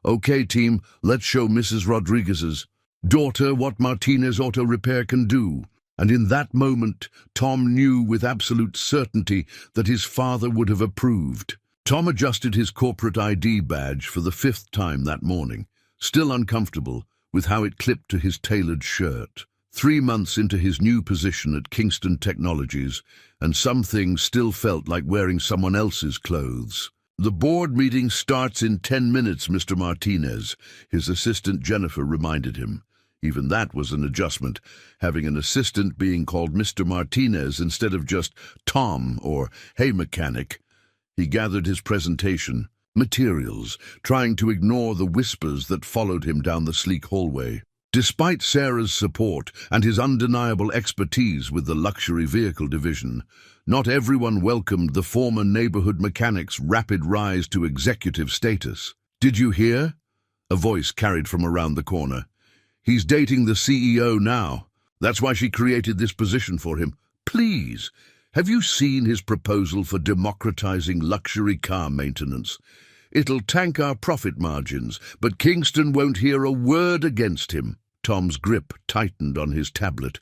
Okay, team, let's show Mrs. Rodriguez's daughter what Martinez Auto Repair can do. And in that moment, Tom knew with absolute certainty that his father would have approved. Tom adjusted his corporate ID badge for the 5th time that morning, still uncomfortable with how it clipped to his tailored shirt. 3 months into his new position at Kingston Technologies, and some things still felt like wearing someone else's clothes. "The board meeting starts in 10 minutes, Mr. Martinez," his assistant Jennifer reminded him. Even that was an adjustment, having an assistant being called Mr. Martinez instead of just Tom or Hey Mechanic. He gathered his presentation materials, trying to ignore the whispers that followed him down the sleek hallway. Despite Sarah's support and his undeniable expertise with the luxury vehicle division, not everyone welcomed the former neighborhood mechanic's rapid rise to executive status. "Did you hear?" A voice carried from around the corner. "He's dating the CEO now. That's why she created this position for him. Please, have you seen his proposal for democratizing luxury car maintenance? It'll tank our profit margins, but Kingston won't hear a word against him." Tom's grip tightened on his tablet,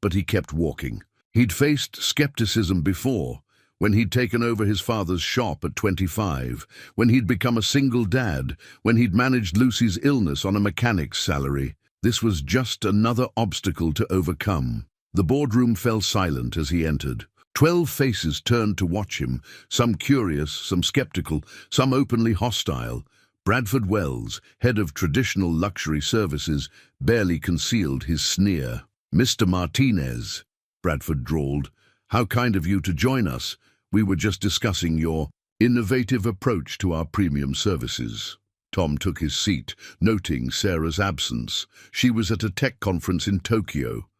but he kept walking. He'd faced skepticism before, when he'd taken over his father's shop at 25, when he'd become a single dad, when he'd managed Lucy's illness on a mechanic's salary. This was just another obstacle to overcome. The boardroom fell silent as he entered. 12 faces turned to watch him, some curious, some skeptical, some openly hostile. Bradford Wells, head of traditional luxury services, barely concealed his sneer. "Mr. Martinez," Bradford drawled, "how kind of you to join us. We were just discussing your innovative approach to our premium services." Tom took his seat, noting Sarah's absence. She was at a tech conference in Tokyo.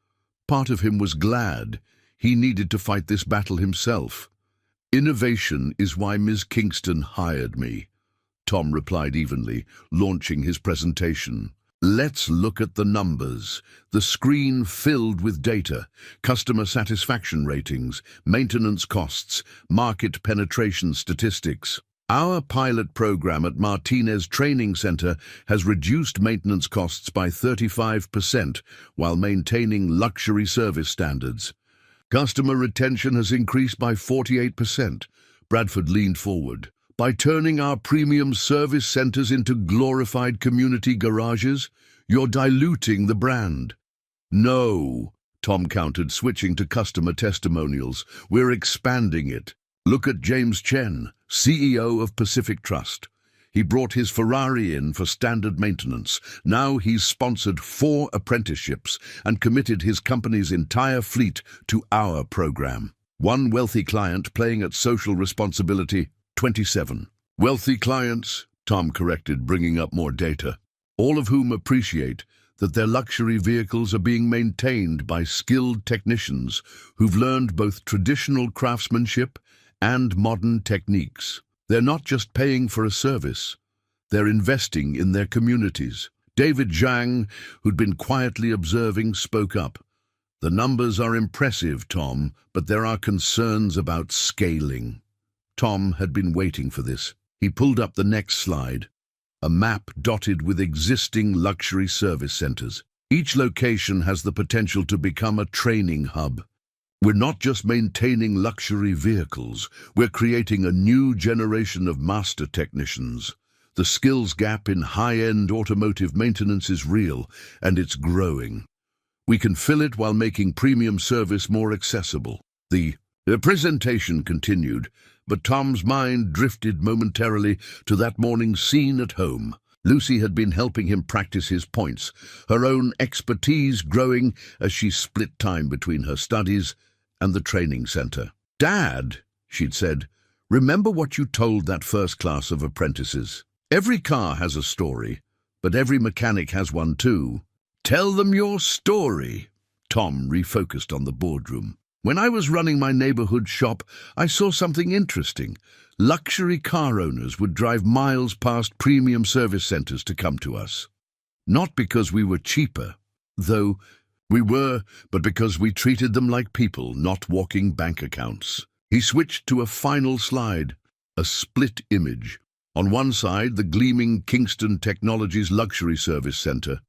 Part of him was glad. He needed to fight this battle himself. "Innovation is why Ms. Kingston hired me," Tom replied evenly, launching his presentation. "Let's look at the numbers." The screen filled with data, customer satisfaction ratings, maintenance costs, market penetration statistics. "Our pilot program at Martinez Training Center has reduced maintenance costs by 35% while maintaining luxury service standards. Customer retention has increased by 48%. Bradford leaned forward. "By turning our premium service centers into glorified community garages, you're diluting the brand." "No," Tom countered, switching to customer testimonials. "We're expanding it. Look at James Chen, CEO of Pacific Trust. He brought his Ferrari in for standard maintenance. Now he's sponsored 4 apprenticeships and committed his company's entire fleet to our program." One wealthy client playing at social responsibility, 27. "Wealthy clients," Tom corrected, bringing up more data, "all of whom appreciate that their luxury vehicles are being maintained by skilled technicians who've learned both traditional craftsmanship and modern techniques. They're not just paying for a service, they're investing in their communities." David Zhang, who'd been quietly observing, spoke up. "The numbers are impressive, Tom, but there are concerns about scaling." Tom had been waiting for this. He pulled up the next slide, a map dotted with existing luxury service centers. Each location has the potential to become a training hub. "We're not just maintaining luxury vehicles, we're creating a new generation of master technicians. The skills gap in high-end automotive maintenance is real, and it's growing. We can fill it while making premium service more accessible." The presentation continued, but Tom's mind drifted momentarily to that morning's scene at home. Lucy had been helping him practice his points, her own expertise growing as she split time between her studies and the training center. "Dad," she'd said, "remember what you told that first class of apprentices? Every car has a story, but every mechanic has one too. Tell them your story." Tom refocused on the boardroom. "When I was running my neighborhood shop, I saw something interesting. Luxury car owners would drive miles past premium service centers to come to us. Not because we were cheaper, though we were, but because we treated them like people, not walking bank accounts." He switched to a final slide, a split image. On one side, the gleaming Kingston Technologies Luxury Service Center.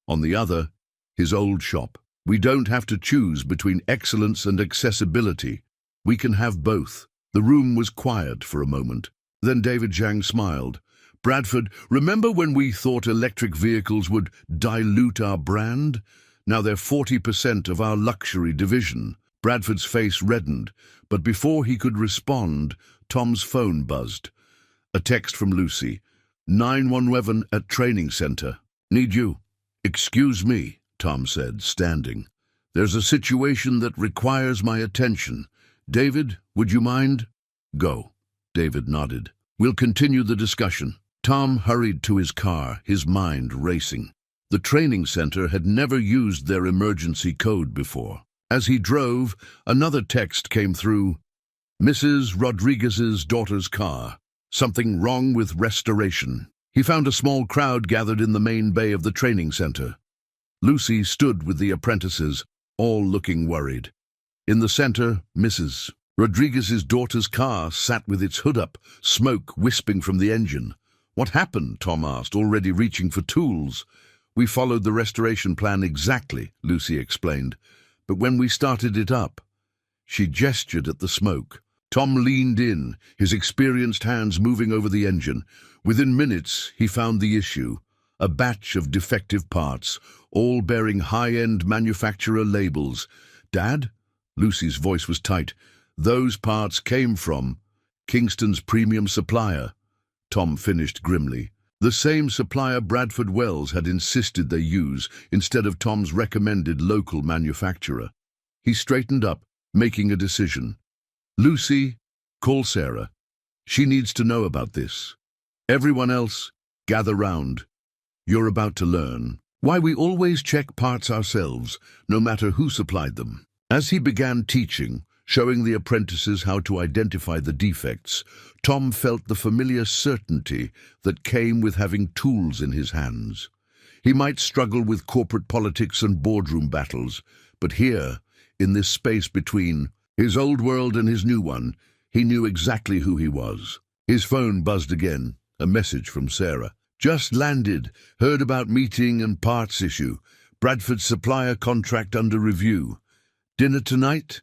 On the other, his old shop. "We don't have to choose between excellence and accessibility. We can have both." The room was quiet for a moment. Then David Zhang smiled. Bradford, remember when we thought electric vehicles would dilute our brand? Now they're 40% of our luxury division. Bradford's face reddened, but before he could respond, Tom's phone buzzed. A text from Lucy. 911 at training center. Need you. Excuse me, Tom said, standing. There's a situation that requires my attention. David, would you mind? Go. David nodded. We'll continue the discussion. Tom hurried to his car, his mind racing. The training center had never used their emergency code before. As he drove, another text came through. Mrs. Rodriguez's daughter's car. Something wrong with restoration. He found a small crowd gathered in the main bay of the training center. Lucy stood with the apprentices, all looking worried. In the center, Mrs. Rodriguez's daughter's car sat with its hood up, smoke wisping from the engine. What happened? Tom asked, already reaching for tools. We followed the restoration plan exactly, Lucy explained. But when we started it up, she gestured at the smoke. Tom leaned in, his experienced hands moving over the engine. Within minutes, he found the issue. A batch of defective parts, all bearing high-end manufacturer labels. Dad? Lucy's voice was tight. Those parts came from Kingston's premium supplier. Tom finished grimly. The same supplier Bradford Wells had insisted they use instead of Tom's recommended local manufacturer. He straightened up, making a decision. Lucy, call Sarah. She needs to know about this. Everyone else, gather round. You're about to learn why we always check parts ourselves, no matter who supplied them. As he began teaching, showing the apprentices how to identify the defects, Tom felt the familiar certainty that came with having tools in his hands. He might struggle with corporate politics and boardroom battles, but here, in this space between his old world and his new one, he knew exactly who he was. His phone buzzed again, a message from Sarah. Just landed, heard about meeting and parts issue. Bradford's supplier contract under review. Dinner tonight?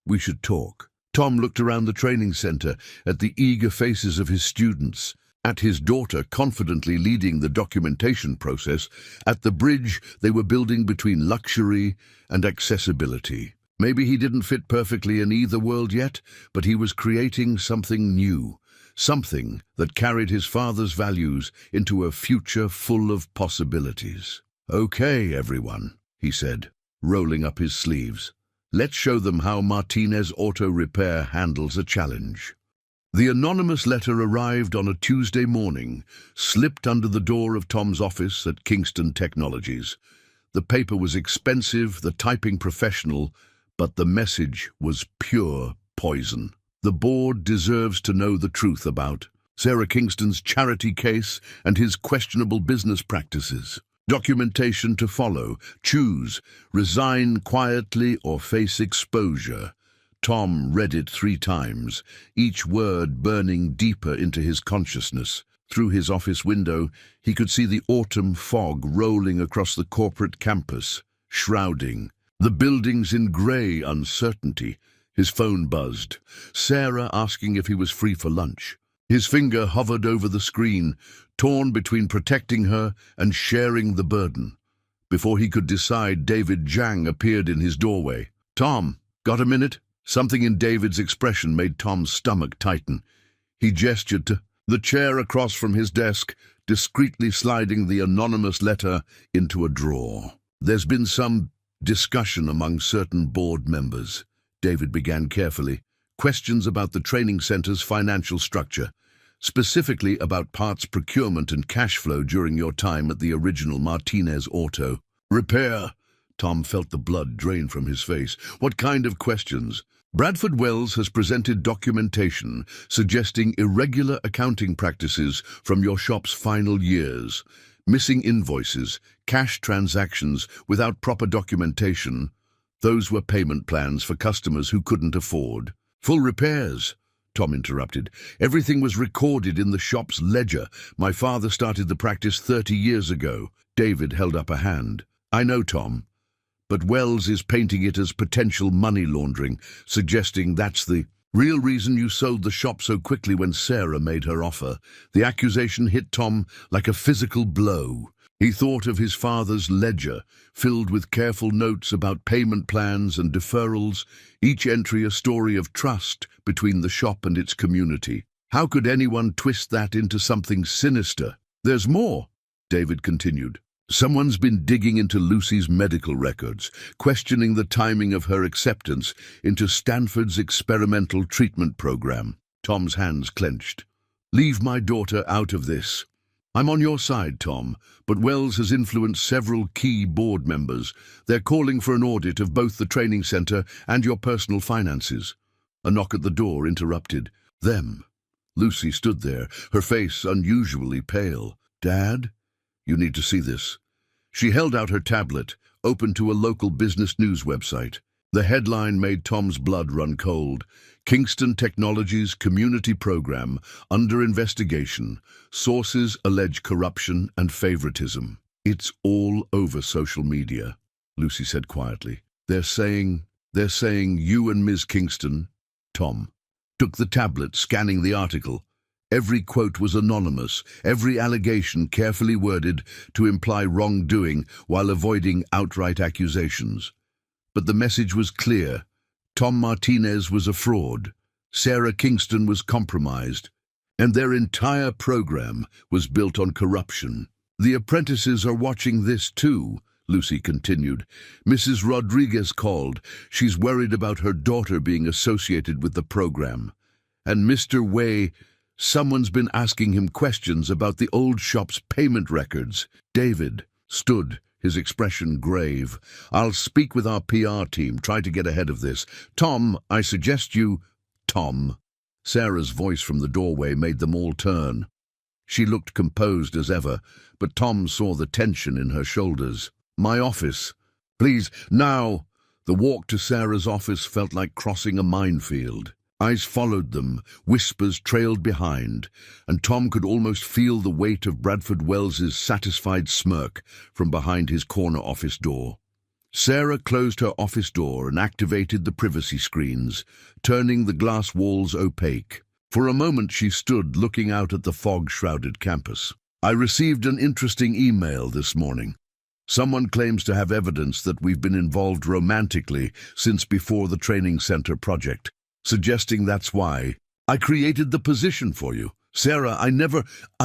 We should talk. Tom looked around the training center at the eager faces of his students, at his daughter confidently leading the documentation process, at the bridge they were building between luxury and accessibility. Maybe he didn't fit perfectly in either world yet, but he was creating something new, something that carried his father's values into a future full of possibilities. Okay, everyone, he said, rolling up his sleeves. Let's show them how Martinez Auto Repair handles a challenge. The anonymous letter arrived on a Tuesday morning, slipped under the door of Tom's office at Kingston Technologies. The paper was expensive, the typing professional, but the message was pure poison. The board deserves to know the truth about Sarah Kingston's charity case and his questionable business practices. Documentation to follow. Choose, resign quietly or face exposure. Tom read it 3 times, each word burning deeper into his consciousness. Through his office window, he could see the autumn fog rolling across the corporate campus, shrouding the buildings in grey uncertainty. His phone buzzed. Sarah asking if he was free for lunch. His finger hovered over the screen, torn between protecting her and sharing the burden. Before he could decide, David Zhang appeared in his doorway. Tom, got a minute? Something in David's expression made Tom's stomach tighten. He gestured to the chair across from his desk, discreetly sliding the anonymous letter into a drawer. There's been some discussion among certain board members, David began carefully. Questions about the training center's financial structure, specifically about parts procurement and cash flow during your time at the original Martinez Auto Repair. Tom felt the blood drain from his face. What kind of questions? Bradford Wells has presented documentation suggesting irregular accounting practices from your shop's final years. Missing invoices, cash transactions without proper documentation. Those were payment plans for customers who couldn't afford. Full repairs, Tom interrupted. Everything was recorded in the shop's ledger. My father started the practice 30 years ago. David held up a hand. I know, Tom, but Wells is painting it as potential money laundering, suggesting that's the Real reason you sold the shop so quickly when Sarah made her offer. The accusation hit Tom like a physical blow. He thought of his father's ledger, filled with careful notes about payment plans and deferrals, each entry a story of trust between the shop and its community. How could anyone twist that into something sinister? There's more, David continued. Someone's been digging into Lucy's medical records, questioning the timing of her acceptance into Stanford's experimental treatment program. Tom's hands clenched. Leave my daughter out of this. I'm on your side, Tom, but Wells has influenced several key board members. They're calling for an audit of both the training center and your personal finances. A knock at the door interrupted. Them. Lucy stood there, her face unusually pale. Dad? You need to see this. She held out her tablet, open to a local business news website. The headline made Tom's blood run cold. Kingston Technologies Community Program under investigation. Sources allege corruption and favoritism. It's all over social media, Lucy said quietly. They're saying you and Ms. Kingston, Tom, took the tablet, scanning the article. Every quote was anonymous, every allegation carefully worded to imply wrongdoing while avoiding outright accusations. But the message was clear. Tom Martinez was a fraud. Sarah Kingston was compromised. And their entire program was built on corruption. The apprentices are watching this too, Lucy continued. Mrs. Rodriguez called. She's worried about her daughter being associated with the program. And Mr. Way, someone's been asking him questions about the old shop's payment records. David stood, his expression grave. I'll speak with our PR team, try to get ahead of this. Tom, I suggest you... Tom. Sarah's voice from the doorway made them all turn. She looked composed as ever, but Tom saw the tension in her shoulders. My office. Please, now. The walk to Sarah's office felt like crossing a minefield. Eyes followed them, whispers trailed behind, and Tom could almost feel the weight of Bradford Wells's satisfied smirk from behind his corner office door. Sarah closed her office door and activated the privacy screens, turning the glass walls opaque. For a moment she stood looking out at the fog-shrouded campus. I received an interesting email this morning. Someone claims to have evidence that we've been involved romantically since before the training center project, suggesting that's why I created the position for you. Sarah, I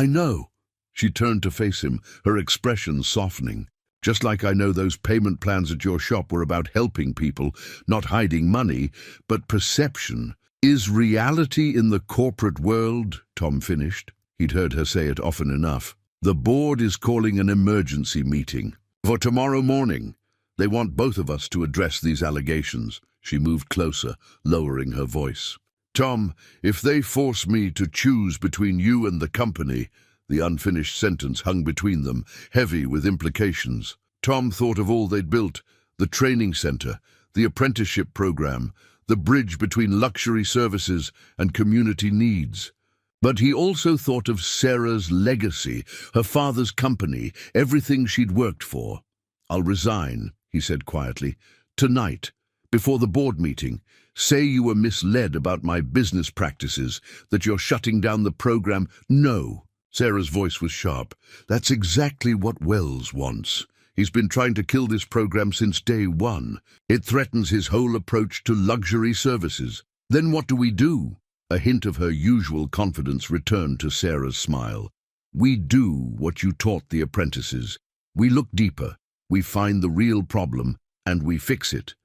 know. She turned to face him, her expression softening. Just like I know those payment plans at your shop were about helping people, not hiding money, but perception. Is reality in the corporate world? Tom finished. He'd heard her say it often enough. The board is calling an emergency meeting for tomorrow morning. They want both of us to address these allegations. She moved closer, lowering her voice. Tom, if they force me to choose between you and the company... The unfinished sentence hung between them, heavy with implications. Tom thought of all they'd built, the training center, the apprenticeship program, the bridge between luxury services and community needs. But he also thought of Sarah's legacy, her father's company, everything she'd worked for. I'll resign, he said quietly. Tonight, before the board meeting, say you were misled about my business practices, that you're shutting down the program. No. Sarah's voice was sharp. That's exactly what Wells wants. He's been trying to kill this program since day one. It threatens his whole approach to luxury services. Then what do we do? A hint of her usual confidence returned to Sarah's smile. We do what you taught the apprentices. We look deeper, we find the real problem, and we fix it.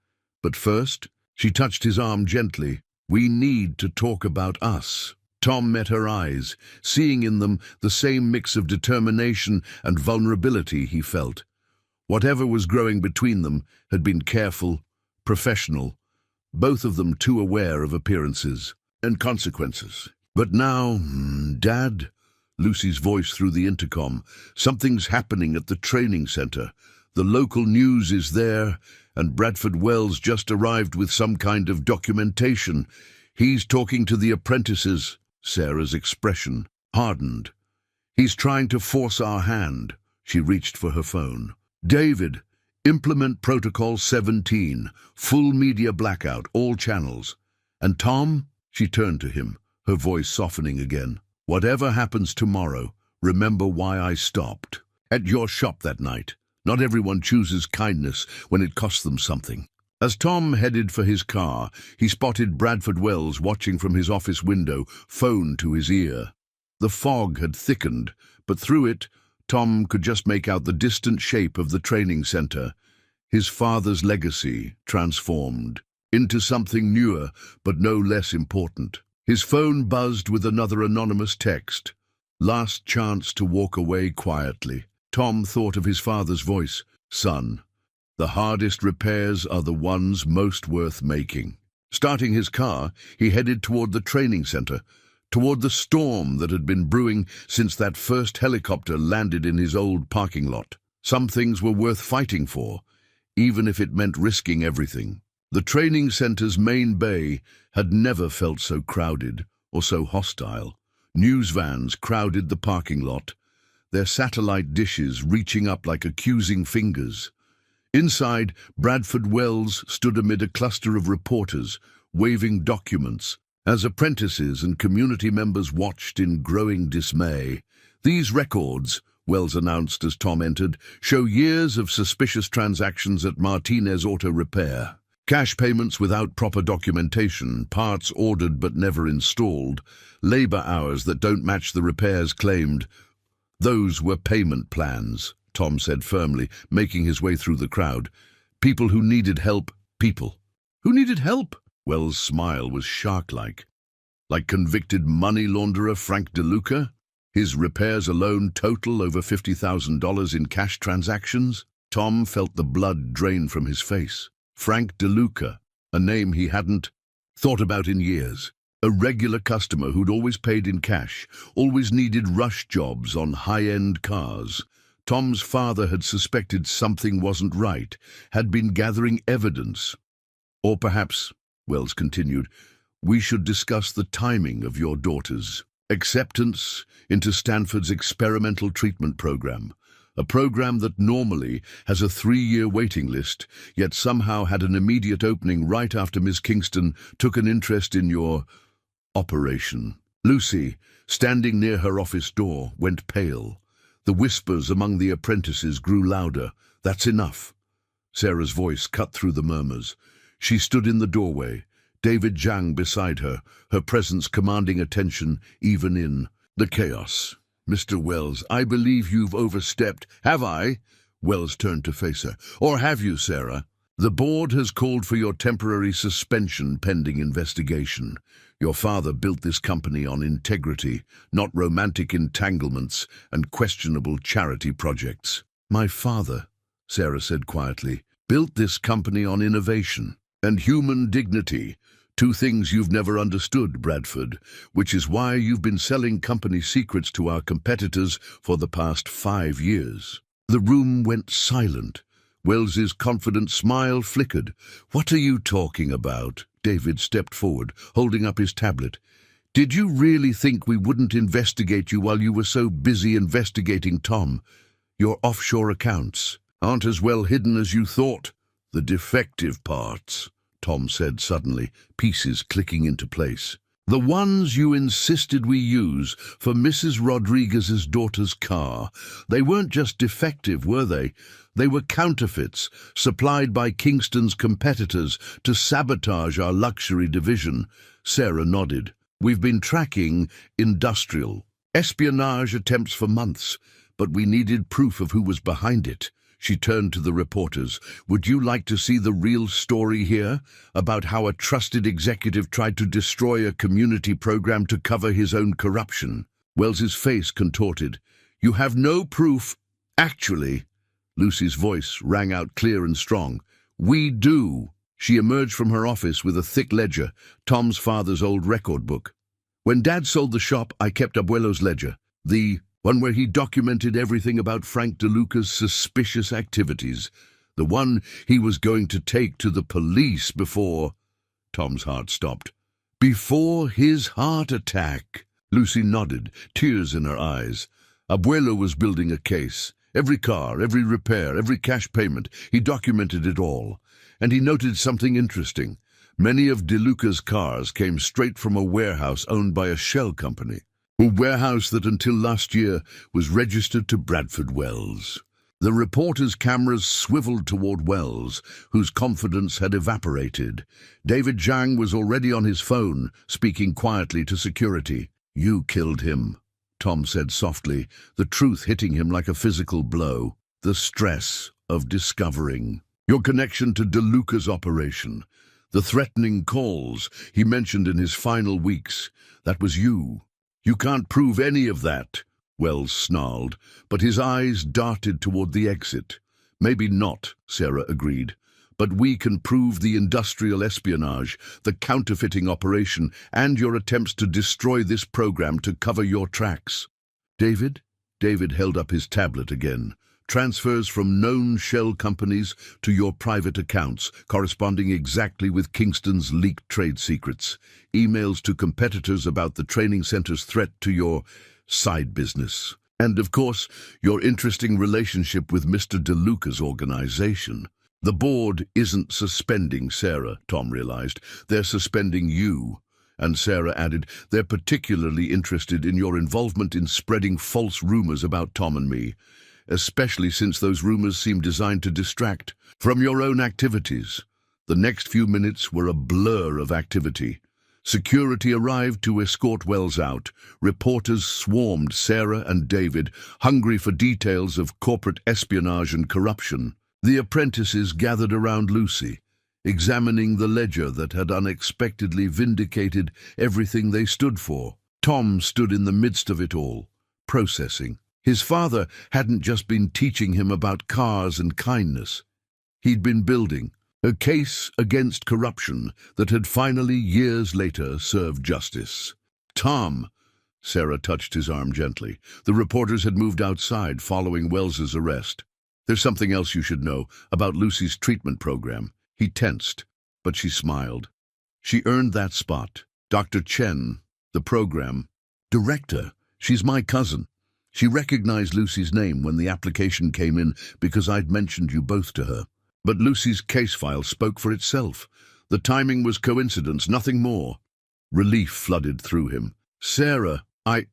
But first, she touched his arm gently. We need to talk about us. Tom met her eyes, seeing in them the same mix of determination and vulnerability he felt. Whatever was growing between them had been careful, professional, both of them too aware of appearances and consequences. But now, Dad, Lucy's voice through the intercom, something's happening at the training center. The local news is there, and Bradford Wells just arrived with some kind of documentation. He's talking to the apprentices. Sarah's expression hardened. He's trying to force our hand. She reached for her phone. David, implement Protocol 17, full media blackout, all channels. And Tom, She turned to him, her voice softening again. Whatever happens tomorrow, remember why I stopped. At your shop that night, not everyone chooses kindness when it costs them something. As Tom headed for his car, he spotted Bradford Wells watching from his office window, phone to his ear. The fog had thickened, but through it, Tom could just make out the distant shape of the training center, his father's legacy transformed into something newer but no less important. His phone buzzed with another anonymous text. Last chance to walk away quietly. Tom thought of his father's voice. Son, the hardest repairs are the ones most worth making. Starting his car, he headed toward the training center, toward the storm that had been brewing since that first helicopter landed in his old parking lot. Some things were worth fighting for, even if it meant risking everything. The training center's main bay had never felt so crowded or so hostile. News vans crowded the parking lot, their satellite dishes reaching up like accusing fingers. Inside, Bradford Wells stood amid a cluster of reporters, waving documents, as apprentices and community members watched in growing dismay. These records, Wells announced as Tom entered, show years of suspicious transactions at Martinez Auto Repair. Cash payments without proper documentation, parts ordered but never installed, labor hours that don't match the repairs claimed. Those were payment plans, Tom said firmly, making his way through the crowd. People who needed help, people. Who needed help? Wells' smile was shark-like. Like convicted money launderer Frank DeLuca? His repairs alone total over $50,000 in cash transactions? Tom felt the blood drain from his face. Frank DeLuca, a name he hadn't thought about in years. A regular customer who'd always paid in cash, always needed rush jobs on high-end cars. Tom's father had suspected something wasn't right, had been gathering evidence. Or perhaps, Wells continued, we should discuss the timing of your daughter's acceptance into Stanford's experimental treatment program. A program that normally has a 3-year waiting list, yet somehow had an immediate opening right after Miss Kingston took an interest in your operation. Lucy, standing near her office door, went pale. The whispers among the apprentices grew louder. That's enough. Sarah's voice cut through the murmurs. She stood in the doorway, David Zhang beside her, her presence commanding attention even in the chaos. Mr. Wells, I believe you've overstepped. Have I? Wells turned to face her. Or have you, Sarah? The board has called for your temporary suspension pending investigation. Your father built this company on integrity, not romantic entanglements and questionable charity projects. My father, Sarah said quietly, built this company on innovation and human dignity. Two things you've never understood, Bradford, which is why you've been selling company secrets to our competitors for the past 5 years. The room went silent. Wells's confident smile flickered. What are you talking about? David stepped forward, holding up his tablet. Did you really think we wouldn't investigate you while you were so busy investigating Tom? Your offshore accounts aren't as well hidden as you thought. The defective parts, Tom said suddenly, pieces clicking into place. The ones you insisted we use for Mrs. Rodriguez's daughter's car. They weren't just defective, were they? They were counterfeits, supplied by Kingston's competitors to sabotage our luxury division. Sarah nodded. We've been tracking industrial espionage attempts for months, but we needed proof of who was behind it. She turned to the reporters. Would you like to see the real story here? About how a trusted executive tried to destroy a community program to cover his own corruption. Wells's face contorted. You have no proof. Actually, Lucy's voice rang out clear and strong. We do. She emerged from her office with a thick ledger, Tom's father's old record book. When Dad sold the shop, I kept Abuelo's ledger. The one where he documented everything about Frank DeLuca's suspicious activities. The one he was going to take to the police before... Tom's heart stopped. Before his heart attack. Lucy nodded, tears in her eyes. Abuelo was building a case. Every car, every repair, every cash payment. He documented it all. And he noted something interesting. Many of DeLuca's cars came straight from a warehouse owned by a shell company, a warehouse that until last year was registered to Bradford Wells. The reporter's cameras swiveled toward Wells, whose confidence had evaporated. David Zhang was already on his phone, speaking quietly to security. "You killed him," Tom said softly, the truth hitting him like a physical blow. The stress of discovering your connection to DeLuca's operation, the threatening calls he mentioned in his final weeks. That was you. You can't prove any of that, Wells snarled, but his eyes darted toward the exit. Maybe not, Sarah agreed, but we can prove the industrial espionage, the counterfeiting operation, and your attempts to destroy this program to cover your tracks. David? David held up his tablet again. Transfers from known shell companies to your private accounts, corresponding exactly with Kingston's leaked trade secrets. Emails to competitors about the training center's threat to your side business. And, of course, your interesting relationship with Mr. DeLuca's organization. The board isn't suspending Sarah, Tom realized. They're suspending you. And Sarah added, they're particularly interested in your involvement in spreading false rumors about Tom and me, especially since those rumors seem designed to distract from your own activities. The next few minutes were a blur of activity. Security arrived to escort Wells out. Reporters swarmed Sarah and David, hungry for details of corporate espionage and corruption. The apprentices gathered around Lucy, examining the ledger that had unexpectedly vindicated everything they stood for. Tom stood in the midst of it all, processing. His father hadn't just been teaching him about cars and kindness. He'd been building a case against corruption that had finally, years later, served justice. "Tom," Sarah touched his arm gently. The reporters had moved outside following Wells's arrest. "There's something else you should know about Lucy's treatment program." He tensed, but she smiled. "She earned that spot. Dr. Chen, the program director, she's my cousin. She recognized Lucy's name when the application came in because I'd mentioned you both to her. But Lucy's case file spoke for itself. The timing was coincidence, nothing more." Relief flooded through him. "Sarah, I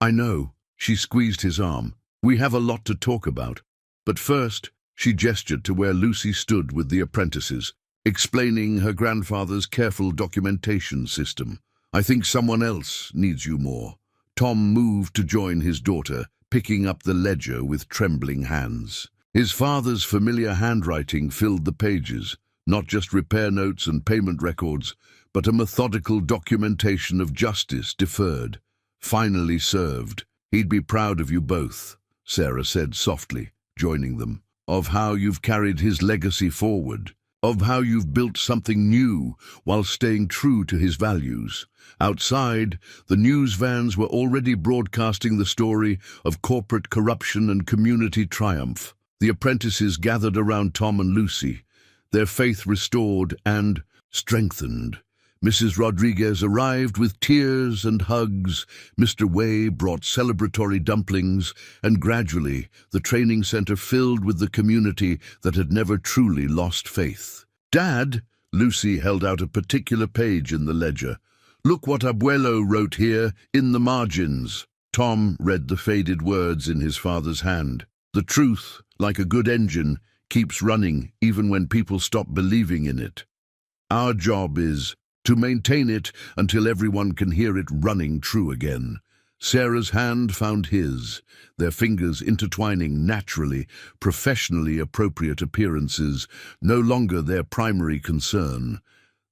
know." She squeezed his arm. "We have a lot to talk about. But first," she gestured to where Lucy stood with the apprentices, explaining her grandfather's careful documentation system. "I think someone else needs you more." Tom moved to join his daughter, picking up the ledger with trembling hands. His father's familiar handwriting filled the pages, not just repair notes and payment records, but a methodical documentation of justice deferred, finally served. "He'd be proud of you both," Sarah said softly, joining them, "of how you've carried his legacy forward, of how you've built something new while staying true to his values." Outside, the news vans were already broadcasting the story of corporate corruption and community triumph. The apprentices gathered around Tom and Lucy, their faith restored and strengthened. Mrs. Rodriguez arrived with tears and hugs. Mr. Wei brought celebratory dumplings, and gradually the training center filled with the community that had never truly lost faith. "Dad," Lucy held out a particular page in the ledger. "Look what Abuelo wrote here in the margins." Tom read the faded words in his father's hand. "The truth, like a good engine, keeps running even when people stop believing in it. Our job is to maintain it until everyone can hear it running true again." Sarah's hand found his, their fingers intertwining naturally, professionally appropriate appearances, no longer their primary concern.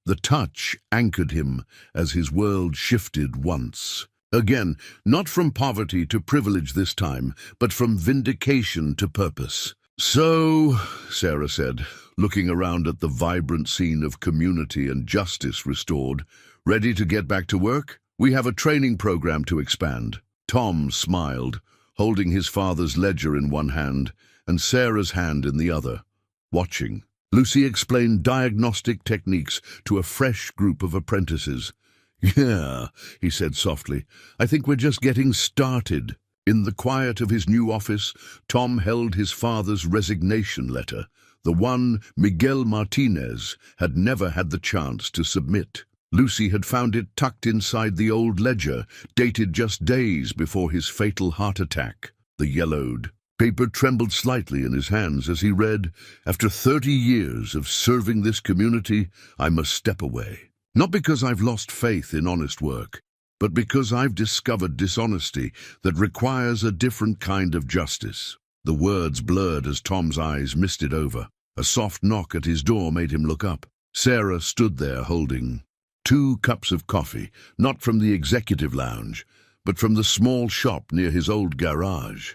The touch anchored him as his world shifted once. Again, not from poverty to privilege this time, but from vindication to purpose. "So," Sarah said, looking around at the vibrant scene of community and justice restored, "ready to get back to work? We have a training program to expand." Tom smiled, holding his father's ledger in one hand and Sarah's hand in the other, watching. Lucy explained diagnostic techniques to a fresh group of apprentices. "Yeah," he said softly, "I think we're just getting started." In the quiet of his new office, Tom held his father's resignation letter, the one Miguel Martinez had never had the chance to submit. Lucy had found it tucked inside the old ledger, dated just days before his fatal heart attack. The yellowed paper trembled slightly in his hands as he read, "After 30 years of serving this community, I must step away. Not because I've lost faith in honest work, but because I've discovered dishonesty that requires a different kind of justice." The words blurred as Tom's eyes misted over. A soft knock at his door made him look up. Sarah stood there holding 2 cups of coffee, not from the executive lounge, but from the small shop near his old garage.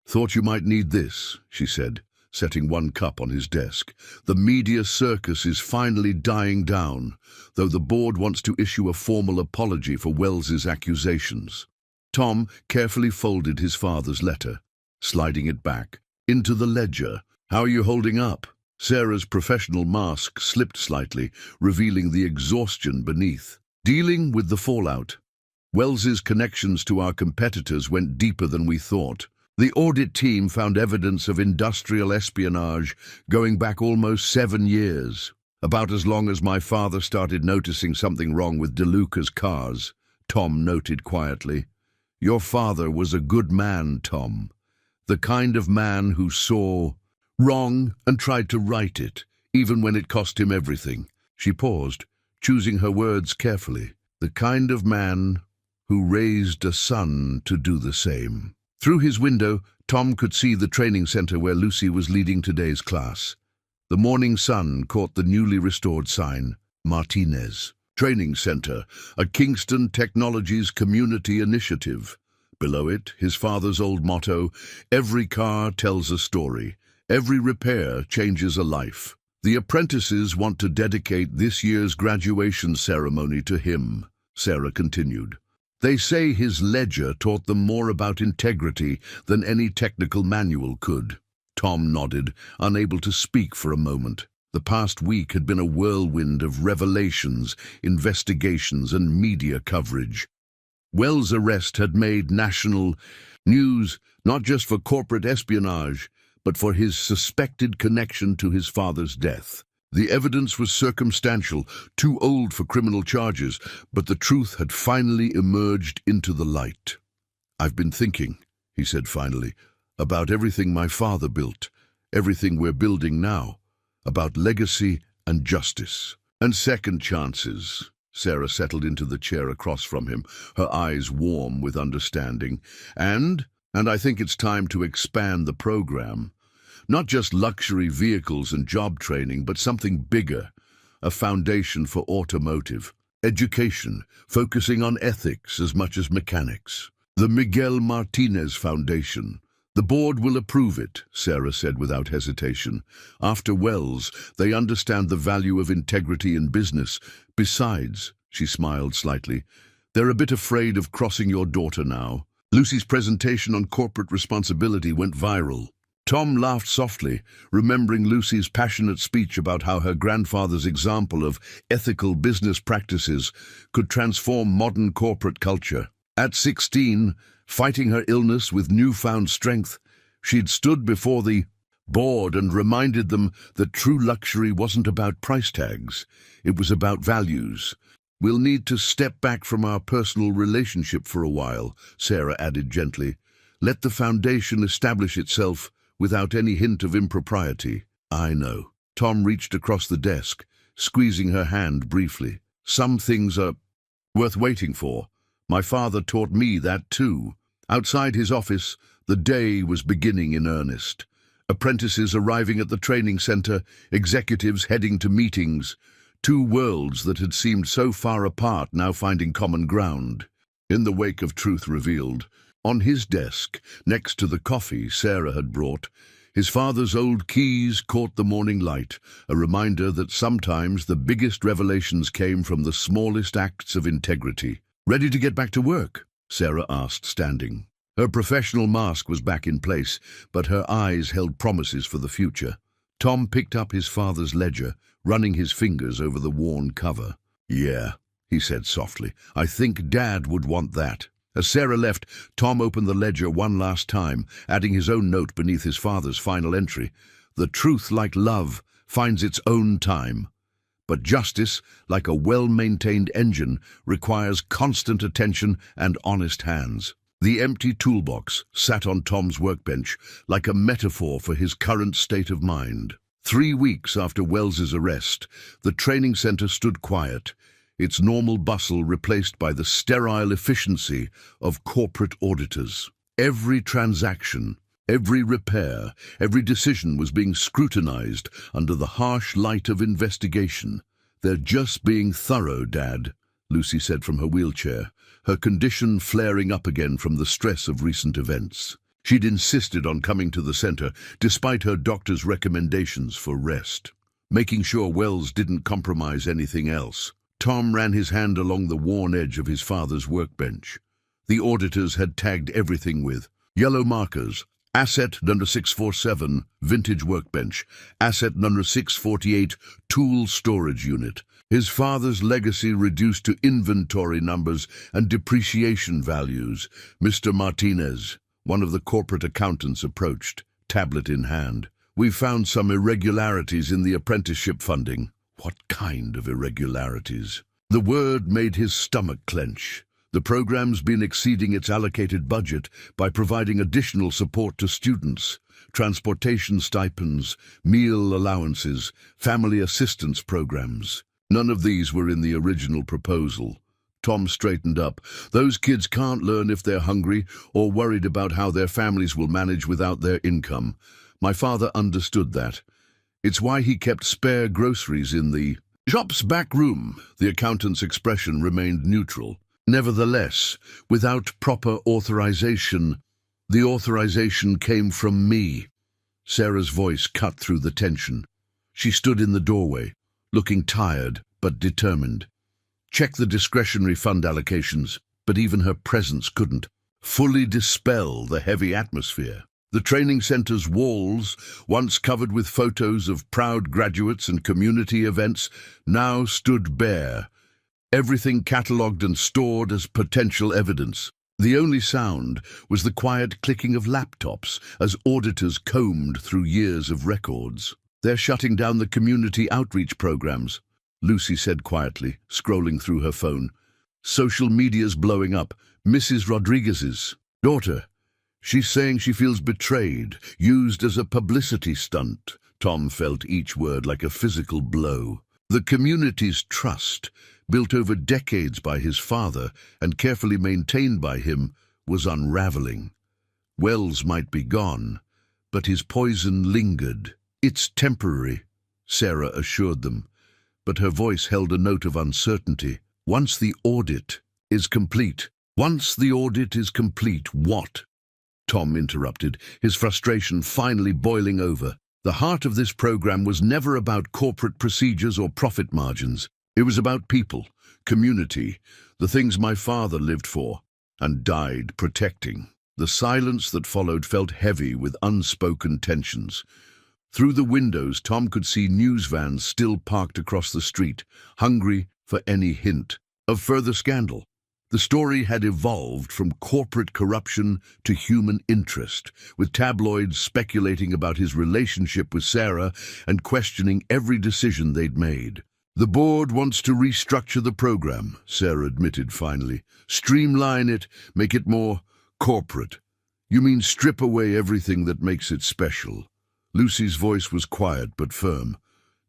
"Thought you might need this," she said, setting 1 cup on his desk. "The media circus is finally dying down, though the board wants to issue a formal apology for Wells's accusations." Tom carefully folded his father's letter, sliding it back into the ledger. "How are you holding up?" Sarah's professional mask slipped slightly, revealing the exhaustion beneath. "Dealing with the fallout. Wells's connections to our competitors went deeper than we thought. The audit team found evidence of industrial espionage going back almost 7 years, about as long as my father started noticing something wrong with DeLuca's cars," Tom noted quietly. "Your father was a good man, Tom. The kind of man who saw wrong and tried to right it, even when it cost him everything." She paused, choosing her words carefully. "The kind of man who raised a son to do the same." Through his window, Tom could see the training center where Lucy was leading today's class. The morning sun caught the newly restored sign, Martinez Training Center, a Kingston Technologies community initiative. Below it, his father's old motto, "Every car tells a story. Every repair changes a life." "The apprentices want to dedicate this year's graduation ceremony to him," Sarah continued. "They say his ledger taught them more about integrity than any technical manual could." Tom nodded, unable to speak for a moment. The past week had been a whirlwind of revelations, investigations, and media coverage. Well's arrest had made national news, not just for corporate espionage, but for his suspected connection to his father's death. The evidence was circumstantial, too old for criminal charges, but the truth had finally emerged into the light. "I've been thinking," he said finally, "about everything my father built, everything we're building now, about legacy and justice. And second chances." Sarah settled into the chair across from him, her eyes warm with understanding. And I think it's time to expand the program. Not just luxury vehicles and job training, but something bigger, a foundation for automotive education, focusing on ethics as much as mechanics. The Miguel Martinez Foundation. "The board will approve it," Sarah said without hesitation. "After Wells, they understand the value of integrity in business. Besides," she smiled slightly, "they're a bit afraid of crossing your daughter now." Lucy's presentation on corporate responsibility went viral. Tom laughed softly, remembering Lucy's passionate speech about how her grandfather's example of ethical business practices could transform modern corporate culture. At 16, fighting her illness with newfound strength, she'd stood before the board and reminded them that true luxury wasn't about price tags, it was about values. "We'll need to step back from our personal relationship for a while," Sarah added gently. "Let the foundation establish itself without any hint of impropriety." "I know." Tom reached across the desk, squeezing her hand briefly. "Some things are worth waiting for. My father taught me that too." Outside his office, the day was beginning in earnest. Apprentices arriving at the training center, executives heading to meetings, 2 worlds that had seemed so far apart now finding common ground. In the wake of truth revealed, on his desk, next to the coffee Sarah had brought, his father's old keys caught the morning light, a reminder that sometimes the biggest revelations came from the smallest acts of integrity. "Ready to get back to work?" Sarah asked, standing. Her professional mask was back in place, but her eyes held promises for the future. Tom picked up his father's ledger, running his fingers over the worn cover. "Yeah," he said softly, "I think Dad would want that." As Sarah left, Tom opened the ledger one last time, adding his own note beneath his father's final entry. The truth, like love, finds its own time. But justice, like a well-maintained engine, requires constant attention and honest hands. The empty toolbox sat on Tom's workbench like a metaphor for his current state of mind. 3 weeks after Wells's arrest, the training center stood quiet, its normal bustle replaced by the sterile efficiency of corporate auditors. Every transaction, every repair, every decision was being scrutinized under the harsh light of investigation. "They're just being thorough, Dad," Lucy said from her wheelchair, her condition flaring up again from the stress of recent events. She'd insisted on coming to the center, despite her doctor's recommendations for rest, making sure Wells didn't compromise anything else. Tom ran his hand along the worn edge of his father's workbench. The auditors had tagged everything with yellow markers: asset number 647, vintage workbench; asset number 648, tool storage unit. His father's legacy reduced to inventory numbers and depreciation values. Mr. Martinez, one of the corporate accountants, approached, tablet in hand. "We've found some irregularities in the apprenticeship funding." What kind of irregularities? The word made his stomach clench. The program's been exceeding its allocated budget by providing additional support to students, transportation stipends, meal allowances, family assistance programs. None of these were in the original proposal. Tom straightened up. "Those kids can't learn if they're hungry or worried about how their families will manage without their income. My father understood that. It's why he kept spare groceries in the shop's back room." The accountant's expression remained neutral. "Nevertheless, without proper authorization, the authorization came from me." Sarah's voice cut through the tension. She stood in the doorway, looking tired but determined. Check the discretionary fund allocations, but even her presence couldn't fully dispel the heavy atmosphere. The training center's walls, once covered with photos of proud graduates and community events, now stood bare, everything catalogued and stored as potential evidence. The only sound was the quiet clicking of laptops as auditors combed through years of records. "They're shutting down the community outreach programs," Lucy said quietly, scrolling through her phone. "Social media's blowing up. Mrs. Rodriguez's daughter. She's saying she feels betrayed, used as a publicity stunt." Tom felt each word like a physical blow. The community's trust, built over decades by his father and carefully maintained by him, was unraveling. Wells might be gone, but his poison lingered. "It's temporary," Sarah assured them, but her voice held a note of uncertainty. Once the audit is complete, what?" Tom interrupted, his frustration finally boiling over. The heart of this program was never about corporate procedures or profit margins. It was about people, community, the things my father lived for and died protecting. The silence that followed felt heavy with unspoken tensions. Through the windows, Tom could see news vans still parked across the street, hungry for any hint of further scandal. The story had evolved from corporate corruption to human interest, with tabloids speculating about his relationship with Sarah and questioning every decision they'd made. "The board wants to restructure the program," Sarah admitted finally. "Streamline it, make it more corporate." "You mean strip away everything that makes it special?" Lucy's voice was quiet but firm.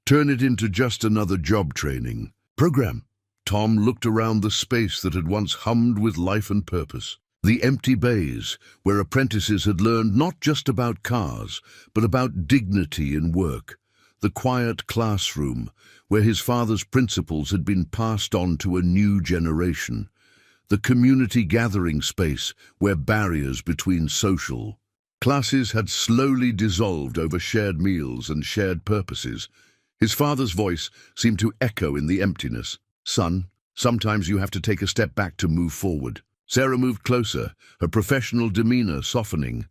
"Turn it into just another job training program." Tom looked around the space that had once hummed with life and purpose. The empty bays, where apprentices had learned not just about cars, but about dignity in work. The quiet classroom, where his father's principles had been passed on to a new generation. The community gathering space, where barriers between social classes had slowly dissolved over shared meals and shared purposes. His father's voice seemed to echo in the emptiness. "Son, sometimes you have to take a step back to move forward." Sarah moved closer, her professional demeanor softening.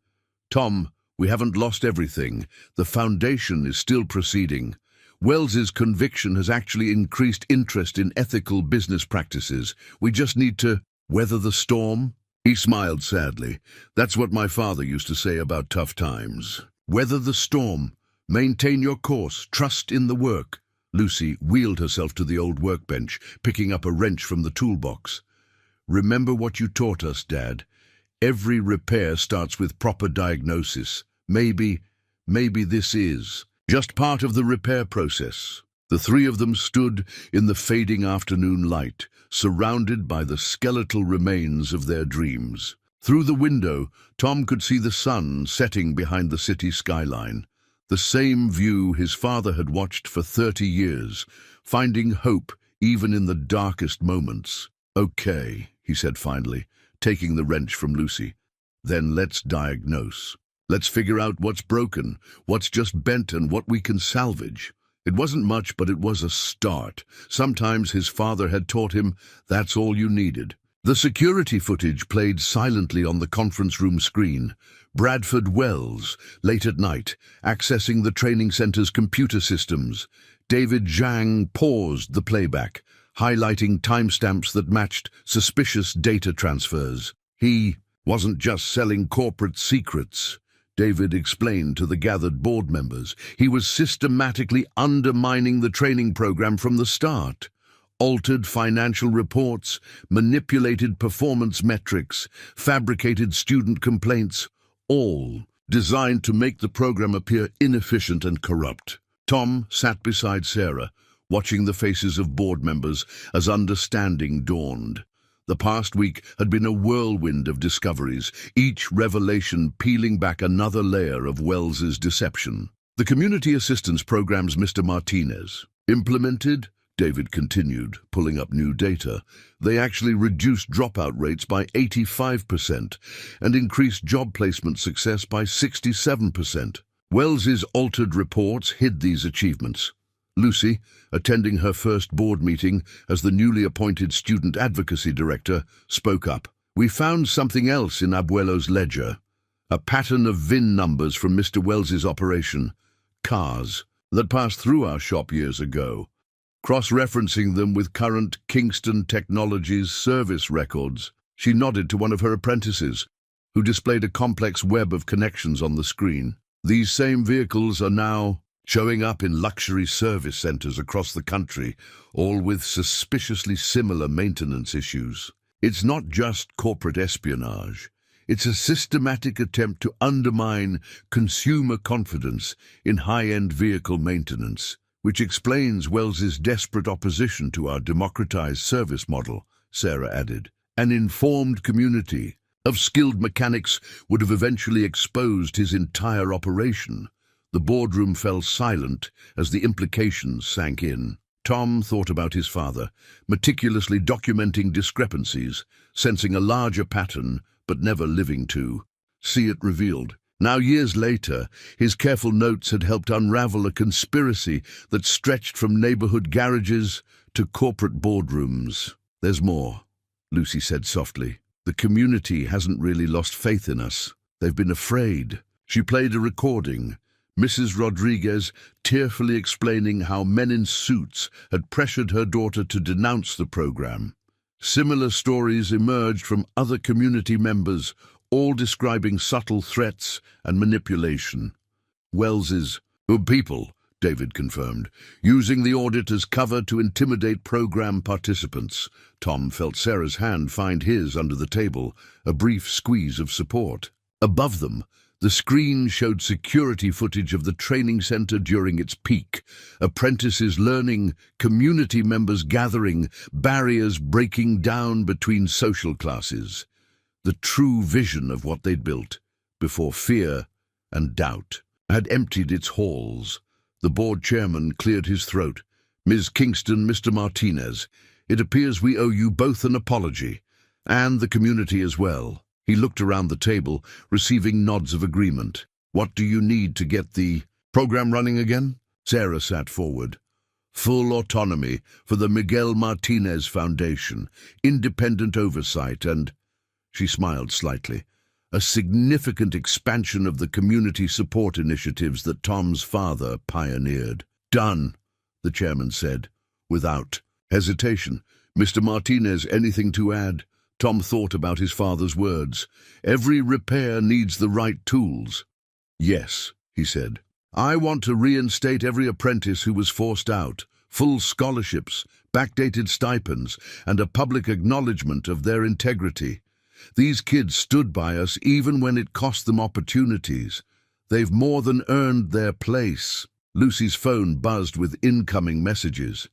"Tom, we haven't lost everything. The foundation is still proceeding. Wells's conviction has actually increased interest in ethical business practices. We just need to weather the storm." He smiled sadly. That's what my father used to say about tough times. Weather the storm. Maintain your course. Trust in the work. Lucy wheeled herself to the old workbench, picking up a wrench from the toolbox. Remember what you taught us, Dad. Every repair starts with proper diagnosis. Maybe this is just part of the repair process. The three of them stood in the fading afternoon light, surrounded by the skeletal remains of their dreams. Through the window, Tom could see the sun setting behind the city skyline. The same view his father had watched for 30 years, finding hope even in the darkest moments. "Okay," he said finally, taking the wrench from Lucy. "Then let's diagnose. Let's figure out what's broken, what's just bent, and what we can salvage." It wasn't much, but it was a start. Sometimes his father had taught him that's all you needed. The security footage played silently on the conference room screen. Bradford Wells, late at night, accessing the training center's computer systems. David Zhang paused the playback, highlighting timestamps that matched suspicious data transfers. He wasn't just selling corporate secrets, David explained to the gathered board members. He was systematically undermining the training program from the start. Altered financial reports, manipulated performance metrics, fabricated student complaints, all designed to make the program appear inefficient and corrupt. Tom sat beside Sarah, watching the faces of board members as understanding dawned. The past week had been a whirlwind of discoveries, each revelation peeling back another layer of Wells's deception. The community assistance programs Mr. Martinez implemented, David continued, pulling up new data. They actually reduced dropout rates by 85% and increased job placement success by 67%. Wells's altered reports hid these achievements. Lucy, attending her first board meeting as the newly appointed student advocacy director, spoke up. "We found something else in Abuelo's ledger, a pattern of VIN numbers from Mr. Wells's operation, cars, that passed through our shop years ago. Cross-referencing them with current Kingston Technologies service records." She nodded to one of her apprentices, who displayed a complex web of connections on the screen. "These same vehicles are now showing up in luxury service centers across the country, all with suspiciously similar maintenance issues. It's not just corporate espionage. It's a systematic attempt to undermine consumer confidence in high-end vehicle maintenance, which explains Wells's desperate opposition to our democratized service model," Sarah added. "An informed community of skilled mechanics would have eventually exposed his entire operation." The boardroom fell silent as the implications sank in. Tom thought about his father, meticulously documenting discrepancies, sensing a larger pattern, but never living to see it revealed. Now, years later, his careful notes had helped unravel a conspiracy that stretched from neighborhood garages to corporate boardrooms. "There's more," Lucy said softly. "The community hasn't really lost faith in us. They've been afraid." She played a recording, Mrs. Rodriguez tearfully explaining how men in suits had pressured her daughter to denounce the program. Similar stories emerged from other community members, all describing subtle threats and manipulation. Wells's people, David confirmed, using the audit as cover to intimidate program participants. Tom felt Sarah's hand find his under the table, a brief squeeze of support. Above them, the screen showed security footage of the training center during its peak, apprentices learning, community members gathering, barriers breaking down between social classes. The true vision of what they'd built, before fear and doubt had emptied its halls. The board chairman cleared his throat. "Ms. Kingston, Mr. Martinez, it appears we owe you both an apology, and the community as well." He looked around the table, receiving nods of agreement. "What do you need to get the program running again?" Sarah sat forward. "Full autonomy for the Miguel Martinez Foundation, independent oversight and," she smiled slightly, "a significant expansion of the community support initiatives that Tom's father pioneered." "Done," the chairman said, without hesitation. "Mr. Martinez, anything to add?" Tom thought about his father's words. Every repair needs the right tools. Yes, he said. I want to reinstate every apprentice who was forced out, full scholarships, backdated stipends, and a public acknowledgement of their integrity. These kids stood by us even when it cost them opportunities. They've more than earned their place. Lucy's phone buzzed with incoming messages.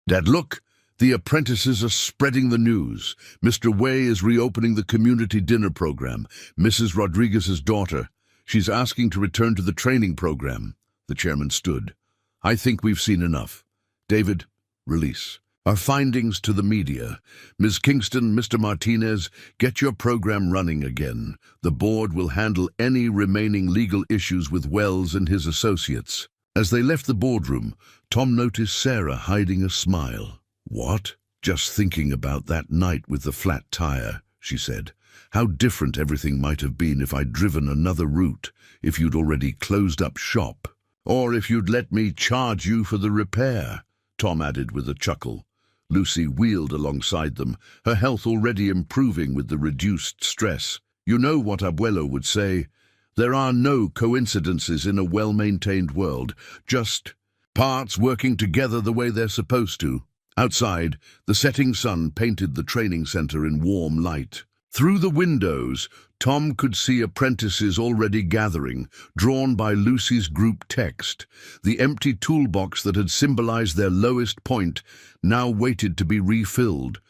Dad, look! The apprentices are spreading the news. Mr. Way is reopening the community dinner program. Mrs. Rodriguez's daughter. She's asking to return to the training program. The chairman stood. I think we've seen enough. David, release. Our findings to the media. Ms. Kingston, Mr. Martinez, get your program running again. The board will handle any remaining legal issues with Wells and his associates. As they left the boardroom, Tom noticed Sarah hiding a smile. What? Just thinking about that night with the flat tire, she said. How different everything might have been if I'd driven another route, if you'd already closed up shop, or if you'd let me charge you for the repair, Tom added with a chuckle. Lucy wheeled alongside them, her health already improving with the reduced stress. You know what Abuelo would say. There are no coincidences in a well-maintained world, just parts working together the way they're supposed to. Outside, the setting sun painted the training center in warm light. Through the windows, Tom could see apprentices already gathering, drawn by Lucy's group text. The empty toolbox that had symbolized their lowest point now waited to be refilled,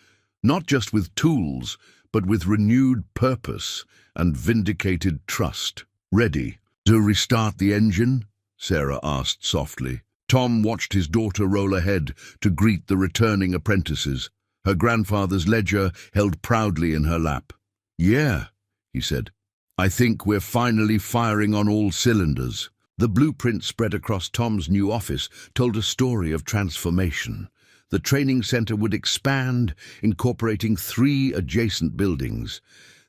not just with tools, but with renewed purpose and vindicated trust. Ready to restart the engine? Sarah asked softly. Tom watched his daughter roll ahead to greet the returning apprentices, her grandfather's ledger held proudly in her lap. Yeah, he said. I think we're finally firing on all cylinders. The blueprint spread across Tom's new office told a story of transformation. The training center would expand, incorporating 3 adjacent buildings.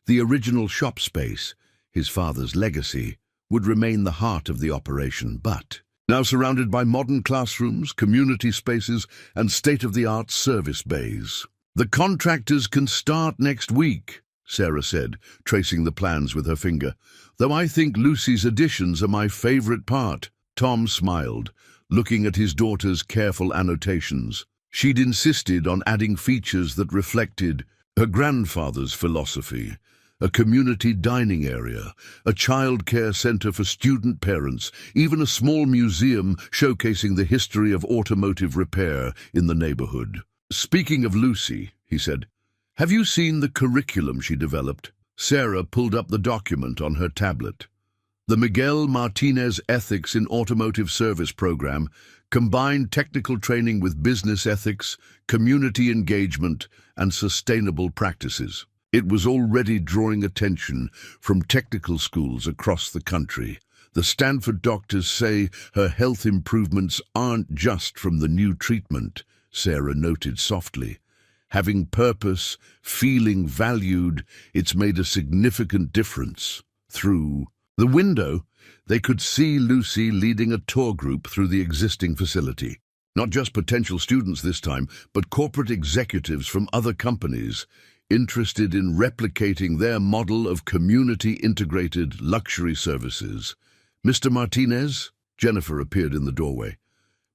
The original shop space, his father's legacy, would remain the heart of the operation, but now surrounded by modern classrooms, community spaces, and state-of-the-art service bays. The contractors can start next week, Sarah said, tracing the plans with her finger. Though I think Lucy's additions are my favorite part. Tom smiled, looking at his daughter's careful annotations. She'd insisted on adding features that reflected her grandfather's philosophy. A community dining area, a childcare center for student parents, even a small museum showcasing the history of automotive repair in the neighborhood. Speaking of Lucy, he said, have you seen the curriculum she developed? Sarah pulled up the document on her tablet. The Miguel Martinez Ethics in Automotive Service program combined technical training with business ethics, community engagement, and sustainable practices. It was already drawing attention from technical schools across the country. The Stanford doctors say her health improvements aren't just from the new treatment, Sarah noted softly. Having purpose, feeling valued, it's made a significant difference. Through the window, they could see Lucy leading a tour group through the existing facility. Not just potential students this time, but corporate executives from other companies, interested in replicating their model of community-integrated luxury services. Mr. Martinez? Jennifer appeared in the doorway.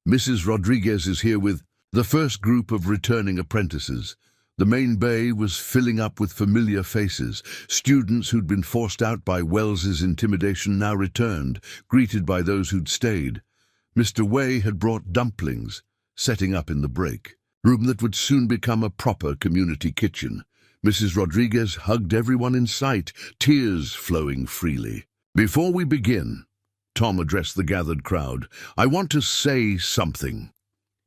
Mrs. Rodriguez is here with the first group of returning apprentices. The main bay was filling up with familiar faces. Students who'd been forced out by Wells's intimidation now returned, greeted by those who'd stayed. Mr. Way had brought dumplings, setting up in the break room that would soon become a proper community kitchen. Mrs. Rodriguez hugged everyone in sight, tears flowing freely. Before we begin, Tom addressed the gathered crowd, I want to say something.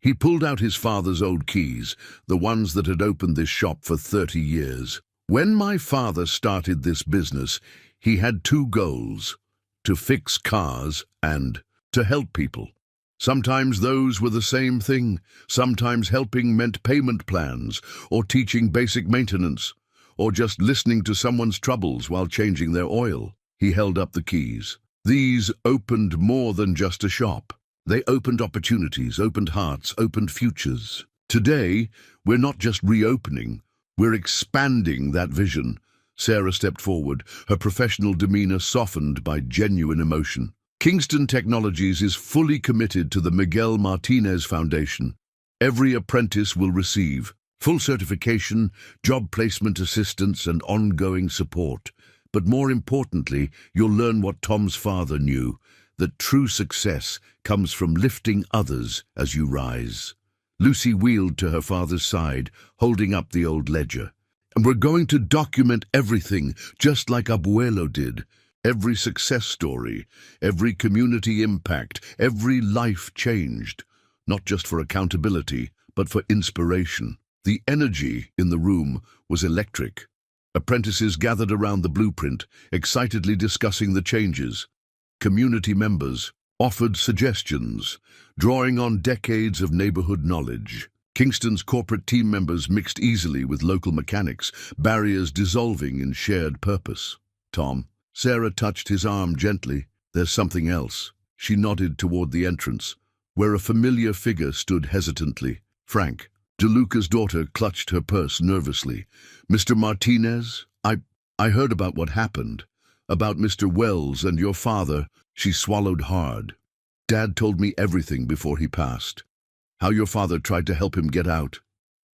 He pulled out his father's old keys, the ones that had opened this shop for 30 years. When my father started this business, he had 2 goals: to fix cars and to help people. Sometimes those were the same thing. Sometimes helping meant payment plans, or teaching basic maintenance, or just listening to someone's troubles while changing their oil. He held up the keys. These opened more than just a shop. They opened opportunities, opened hearts, opened futures. Today, we're not just reopening, We're expanding that vision. Sarah stepped forward, her professional demeanor softened by genuine emotion. Kingston Technologies is fully committed to the Miguel Martinez Foundation. Every apprentice will receive full certification, job placement assistance, and ongoing support. But more importantly, you'll learn what Tom's father knew, that true success comes from lifting others as you rise. Lucy wheeled to her father's side, holding up the old ledger. And we're going to document everything, just like Abuelo did. Every success story, every community impact, every life changed. Not just for accountability, but for inspiration. The energy in the room was electric. Apprentices gathered around the blueprint, excitedly discussing the changes. Community members offered suggestions, drawing on decades of neighborhood knowledge. Kingston's corporate team members mixed easily with local mechanics, barriers dissolving in shared purpose. Tom. Sarah touched his arm gently. There's something else. She nodded toward the entrance, where a familiar figure stood hesitantly. Frank. DeLuca's daughter clutched her purse nervously. Mr. Martinez, I heard about what happened. About Mr. Wells and your father. She swallowed hard. Dad told me everything before he passed. How your father tried to help him get out.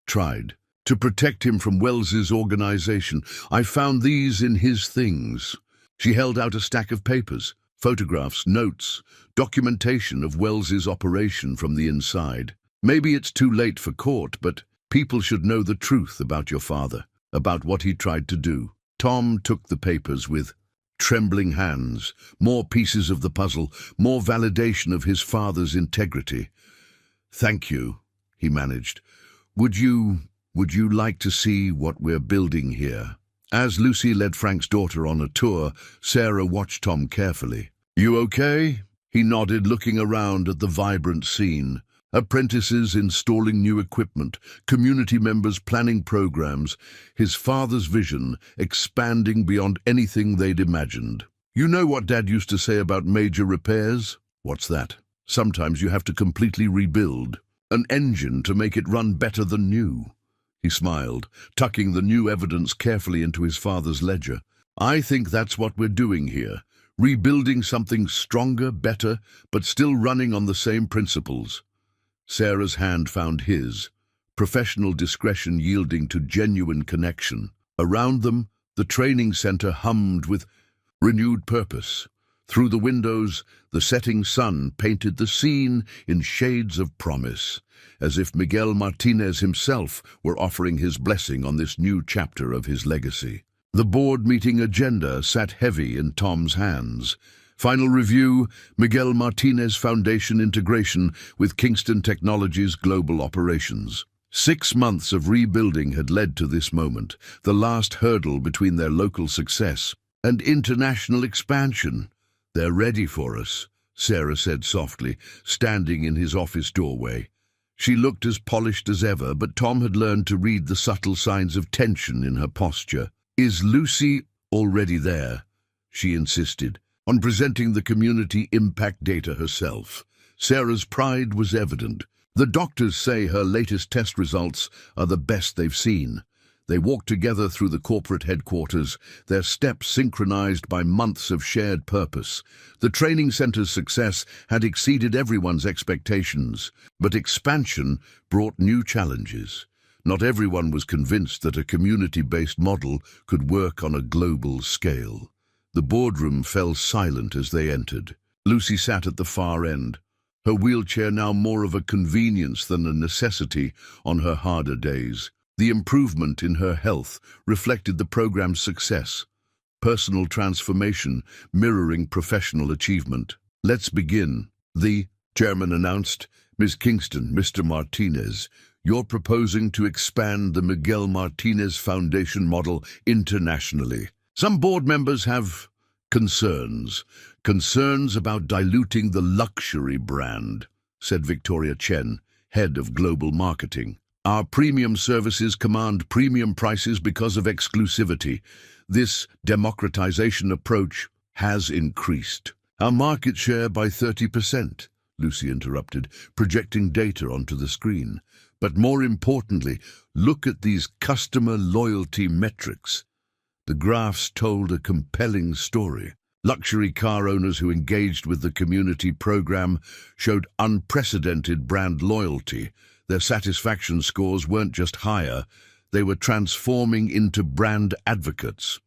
Tried. To protect him from Wells's organization. I found these in his things. She held out a stack of papers, photographs, notes, documentation of Wells's operation from the inside. Maybe it's too late for court, but people should know the truth about your father, about what he tried to do. Tom took the papers with trembling hands, more pieces of the puzzle, more validation of his father's integrity. Thank you, he managed. Would you like to see what we're building here? As Lucy led Frank's daughter on a tour, Sarah watched Tom carefully. You okay? He nodded, looking around at the vibrant scene. Apprentices installing new equipment, community members planning programs, his father's vision expanding beyond anything they'd imagined. You know what Dad used to say about major repairs? What's that? Sometimes you have to completely rebuild an engine to make it run better than new. He smiled, tucking the new evidence carefully into his father's ledger. I think that's what we're doing here, rebuilding something stronger, better, but still running on the same principles. Sarah's hand found his, professional discretion yielding to genuine connection. Around them, the training center hummed with renewed purpose. Through the windows, the setting sun painted the scene in shades of promise, as if Miguel Martinez himself were offering his blessing on this new chapter of his legacy. The board meeting agenda sat heavy in Tom's hands. Final review, Miguel Martinez Foundation integration with Kingston Technologies global operations. 6 months of rebuilding had led to this moment, the last hurdle between their local success and international expansion. They're ready for us, Sarah said softly, standing in his office doorway. She looked as polished as ever, but Tom had learned to read the subtle signs of tension in her posture. Is Lucy already there? She insisted, on presenting the community impact data herself. Sarah's pride was evident. The doctors say her latest test results are the best they've seen. They walked together through the corporate headquarters, their steps synchronized by months of shared purpose. The training center's success had exceeded everyone's expectations, but expansion brought new challenges. Not everyone was convinced that a community-based model could work on a global scale. The boardroom fell silent as they entered. Lucy sat at the far end, her wheelchair now more of a convenience than a necessity on her harder days. The improvement in her health reflected the program's success, personal transformation mirroring professional achievement. Let's begin, the chairman announced. Ms. Kingston, Mr. Martinez, you're proposing to expand the Miguel Martinez Foundation model internationally. Some board members have concerns about diluting the luxury brand, said Victoria Chen, head of global marketing. Our premium services command premium prices because of exclusivity. This democratization approach has increased our market share by 30%, Lucy interrupted, projecting data onto the screen. But more importantly, look at these customer loyalty metrics. The graphs told a compelling story. Luxury car owners who engaged with the community program showed unprecedented brand loyalty. Their satisfaction scores weren't just higher, they were transforming into brand advocates.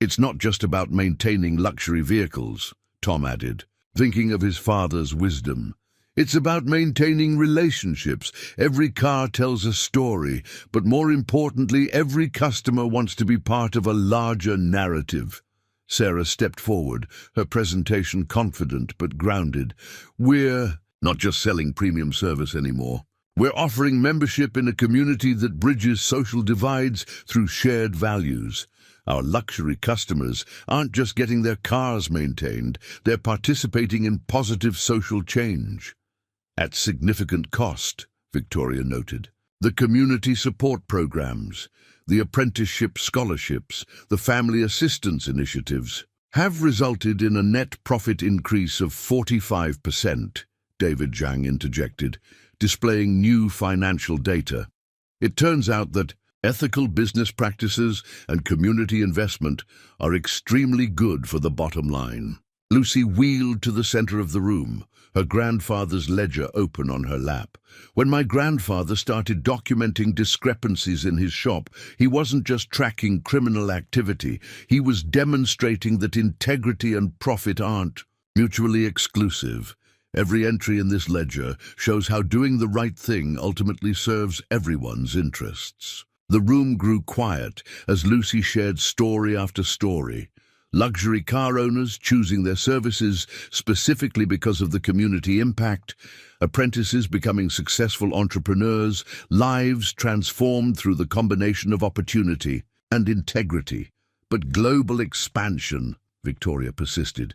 It's not just about maintaining luxury vehicles, Tom added, thinking of his father's wisdom. It's about maintaining relationships. Every car tells a story, but more importantly, every customer wants to be part of a larger narrative. Sarah stepped forward, her presentation confident but grounded. We're not just selling premium service anymore. We're offering membership in a community that bridges social divides through shared values. Our luxury customers aren't just getting their cars maintained, they're participating in positive social change. At significant cost, Victoria noted. The community support programs, the apprenticeship scholarships, the family assistance initiatives have resulted in a net profit increase of 45%, David Zhang interjected, displaying new financial data. It turns out that ethical business practices and community investment are extremely good for the bottom line. Lucy wheeled to the center of the room, her grandfather's ledger open on her lap. When my grandfather started documenting discrepancies in his shop, he wasn't just tracking criminal activity, he was demonstrating that integrity and profit aren't mutually exclusive. Every entry in this ledger shows how doing the right thing ultimately serves everyone's interests. The room grew quiet as Lucy shared story after story. Luxury car owners choosing their services specifically because of the community impact, apprentices becoming successful entrepreneurs, lives transformed through the combination of opportunity and integrity. But global expansion, Victoria persisted.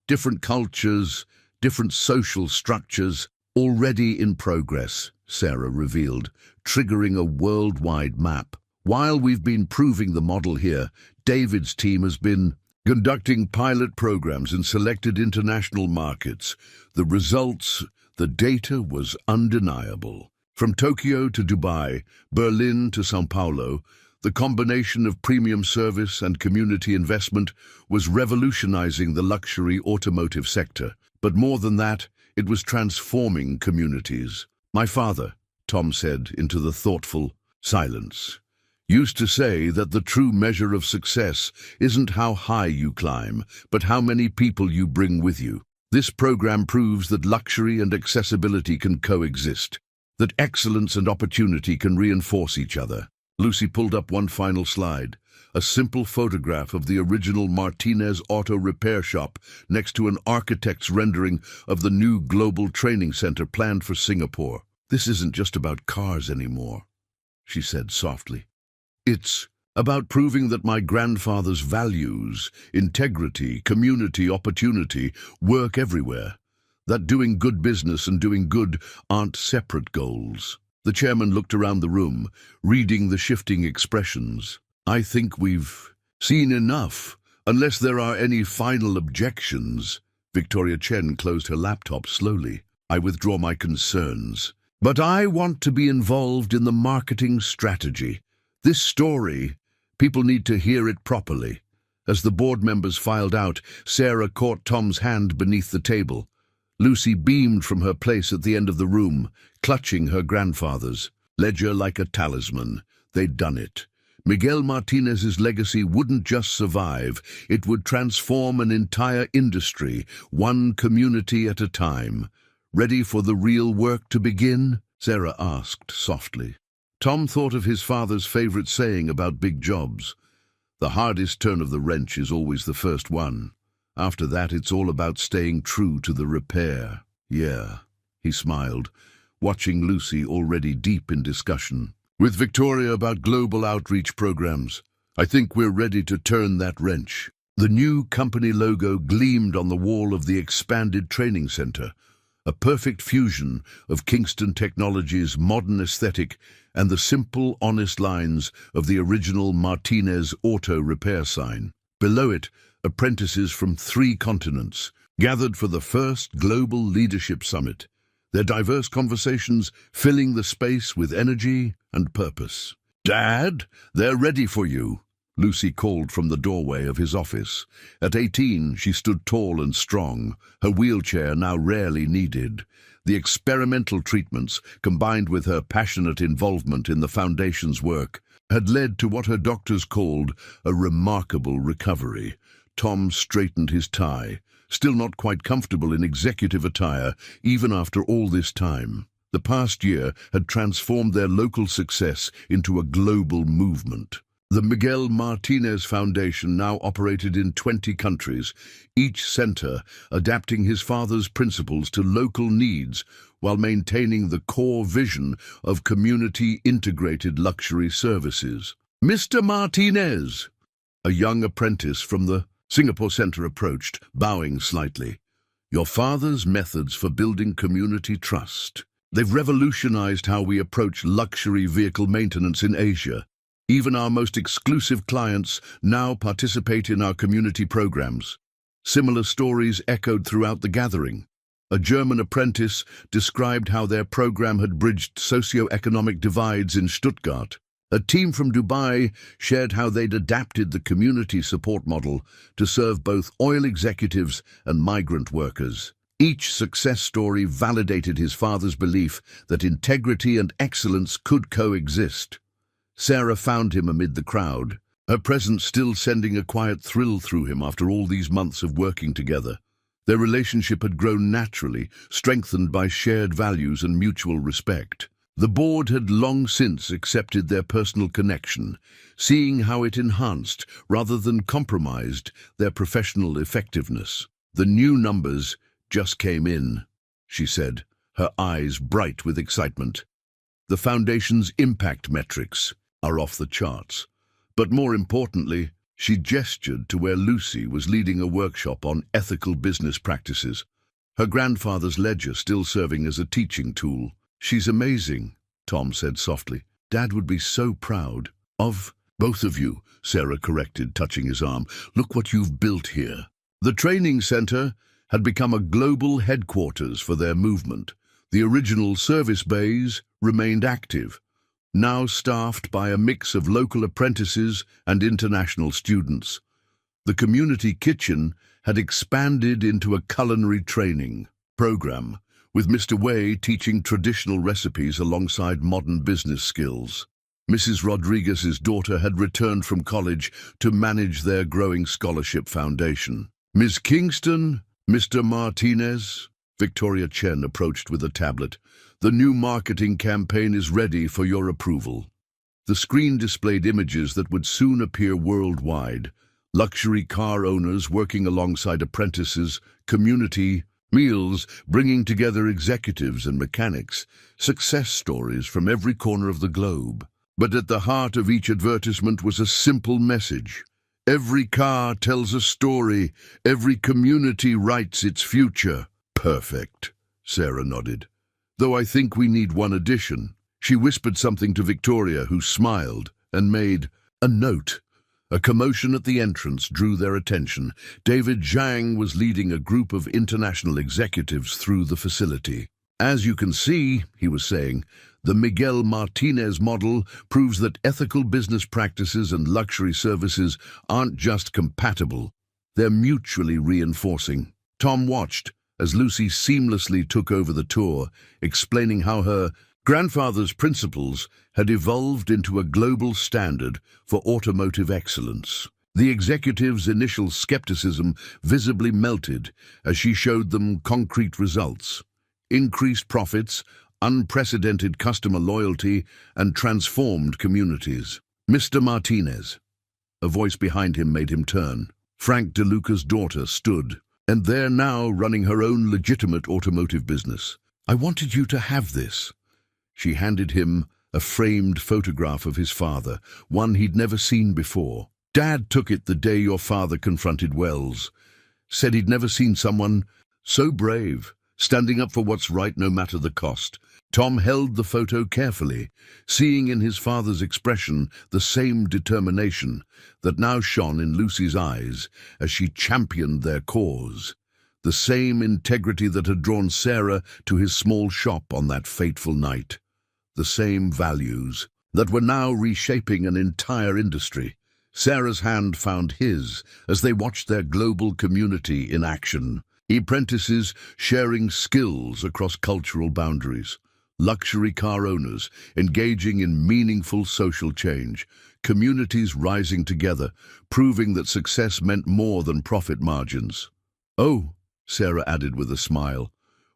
Different cultures, different social structures, already in progress, Sarah revealed, triggering a worldwide map. While we've been proving the model here, David's team has been conducting pilot programs in selected international markets. The results, the data was undeniable. From Tokyo to Dubai, Berlin to São Paulo, the combination of premium service and community investment was revolutionizing the luxury automotive sector. But more than that, it was transforming communities. My father, Tom said into the thoughtful silence, used to say that the true measure of success isn't how high you climb, but how many people you bring with you. This program proves that luxury and accessibility can coexist, that excellence and opportunity can reinforce each other. Lucy pulled up one final slide, a simple photograph of the original Martinez Auto Repair Shop next to an architect's rendering of the new global training center planned for Singapore. This isn't just about cars anymore, she said softly. It's about proving that my grandfather's values, integrity, community, opportunity, work everywhere. That doing good business and doing good aren't separate goals. The chairman looked around the room, reading the shifting expressions. I think we've seen enough, unless there are any final objections. Victoria Chen closed her laptop slowly. I withdraw my concerns. But I want to be involved in the marketing strategy. This story, people need to hear it properly. As the board members filed out, Sarah caught Tom's hand beneath the table. Lucy beamed from her place at the end of the room, clutching her grandfather's ledger like a talisman. They'd done it. Miguel Martinez's legacy wouldn't just survive, it would transform an entire industry, one community at a time. Ready for the real work to begin? Sarah asked softly. Tom thought of his father's favorite saying about big jobs. The hardest turn of the wrench is always the first one. After that, it's all about staying true to the repair. Yeah, he smiled, watching Lucy already deep in discussion with Victoria about global outreach programs. I think we're ready to turn that wrench. The new company logo gleamed on the wall of the expanded training center, a perfect fusion of Kingston Technology's modern aesthetic and the simple, honest lines of the original Martinez Auto Repair sign. Below it, apprentices from 3 continents gathered for the first Global Leadership Summit. their diverse conversations filling the space with energy and purpose. "Dad, they're ready for you," Lucy called from the doorway of his office. At 18, she stood tall and strong, her wheelchair now rarely needed. The experimental treatments, combined with her passionate involvement in the Foundation's work, had led to what her doctors called a remarkable recovery. Tom straightened his tie, still not quite comfortable in executive attire, even after all this time. The past year had transformed their local success into a global movement. The Miguel Martinez Foundation now operated in 20 countries, each center adapting his father's principles to local needs while maintaining the core vision of community-integrated luxury services. "Mr. Martinez," a young apprentice from the Singapore Center approached, bowing slightly. "Your father's methods for building community trust. They've revolutionized how we approach luxury vehicle maintenance in Asia. Even our most exclusive clients now participate in our community programs." Similar stories echoed throughout the gathering. A German apprentice described how their program had bridged socio-economic divides in Stuttgart. A team from Dubai shared how they'd adapted the community support model to serve both oil executives and migrant workers. Each success story validated his father's belief that integrity and excellence could coexist. Sarah found him amid the crowd, her presence still sending a quiet thrill through him after all these months of working together. Their relationship had grown naturally, strengthened by shared values and mutual respect. The board had long since accepted their personal connection, seeing how it enhanced, rather than compromised, their professional effectiveness. "The new numbers just came in," she said, her eyes bright with excitement. "The Foundation's impact metrics are off the charts. But more importantly," she gestured to where Lucy was leading a workshop on ethical business practices, her grandfather's ledger still serving as a teaching tool. "She's amazing," Tom said softly. "Dad would be so proud of both of you," Sarah corrected, touching his arm. "Look what you've built here." The training center had become a global headquarters for their movement. The original service bays remained active, now staffed by a mix of local apprentices and international students. The community kitchen had expanded into a culinary training program, with Mr. Wei teaching traditional recipes alongside modern business skills. Mrs. Rodriguez's daughter had returned from college to manage their growing scholarship foundation. "Ms. Kingston, Mr. Martinez," Victoria Chen approached with a tablet. "The new marketing campaign is ready for your approval." The screen displayed images that would soon appear worldwide. Luxury car owners working alongside apprentices, community meals bringing together executives and mechanics, success stories from every corner of the globe. But at the heart of each advertisement was a simple message. "Every car tells a story. Every community writes its future." "Perfect," Sarah nodded. "Though I think we need one addition." She whispered something to Victoria, who smiled and made a note. A commotion at the entrance drew their attention. David Zhang was leading a group of international executives through the facility. "As you can see," he was saying, "the Miguel Martinez model proves that ethical business practices and luxury services aren't just compatible, they're mutually reinforcing." Tom watched as Lucy seamlessly took over the tour, explaining how her grandfather's principles had evolved into a global standard for automotive excellence. The executive's initial skepticism visibly melted as she showed them concrete results: increased profits, unprecedented customer loyalty, and transformed communities. "Mr. Martinez," a voice behind him made him turn. Frank DeLuca's daughter stood, and they're now running her own legitimate automotive business. "I wanted you to have this." She handed him a framed photograph of his father, one he'd never seen before. "Dad took it the day your father confronted Wells. Said he'd never seen someone so brave, standing up for what's right no matter the cost." Tom held the photo carefully, seeing in his father's expression the same determination that now shone in Lucy's eyes as she championed their cause. the same integrity that had drawn Sarah to his small shop on that fateful night, the same values that were now reshaping an entire industry. Sarah's hand found his as they watched their global community in action. Apprentices sharing skills across cultural boundaries, luxury car owners engaging in meaningful social change, communities rising together, proving that success meant more than profit margins. "Oh," Sarah added with a smile,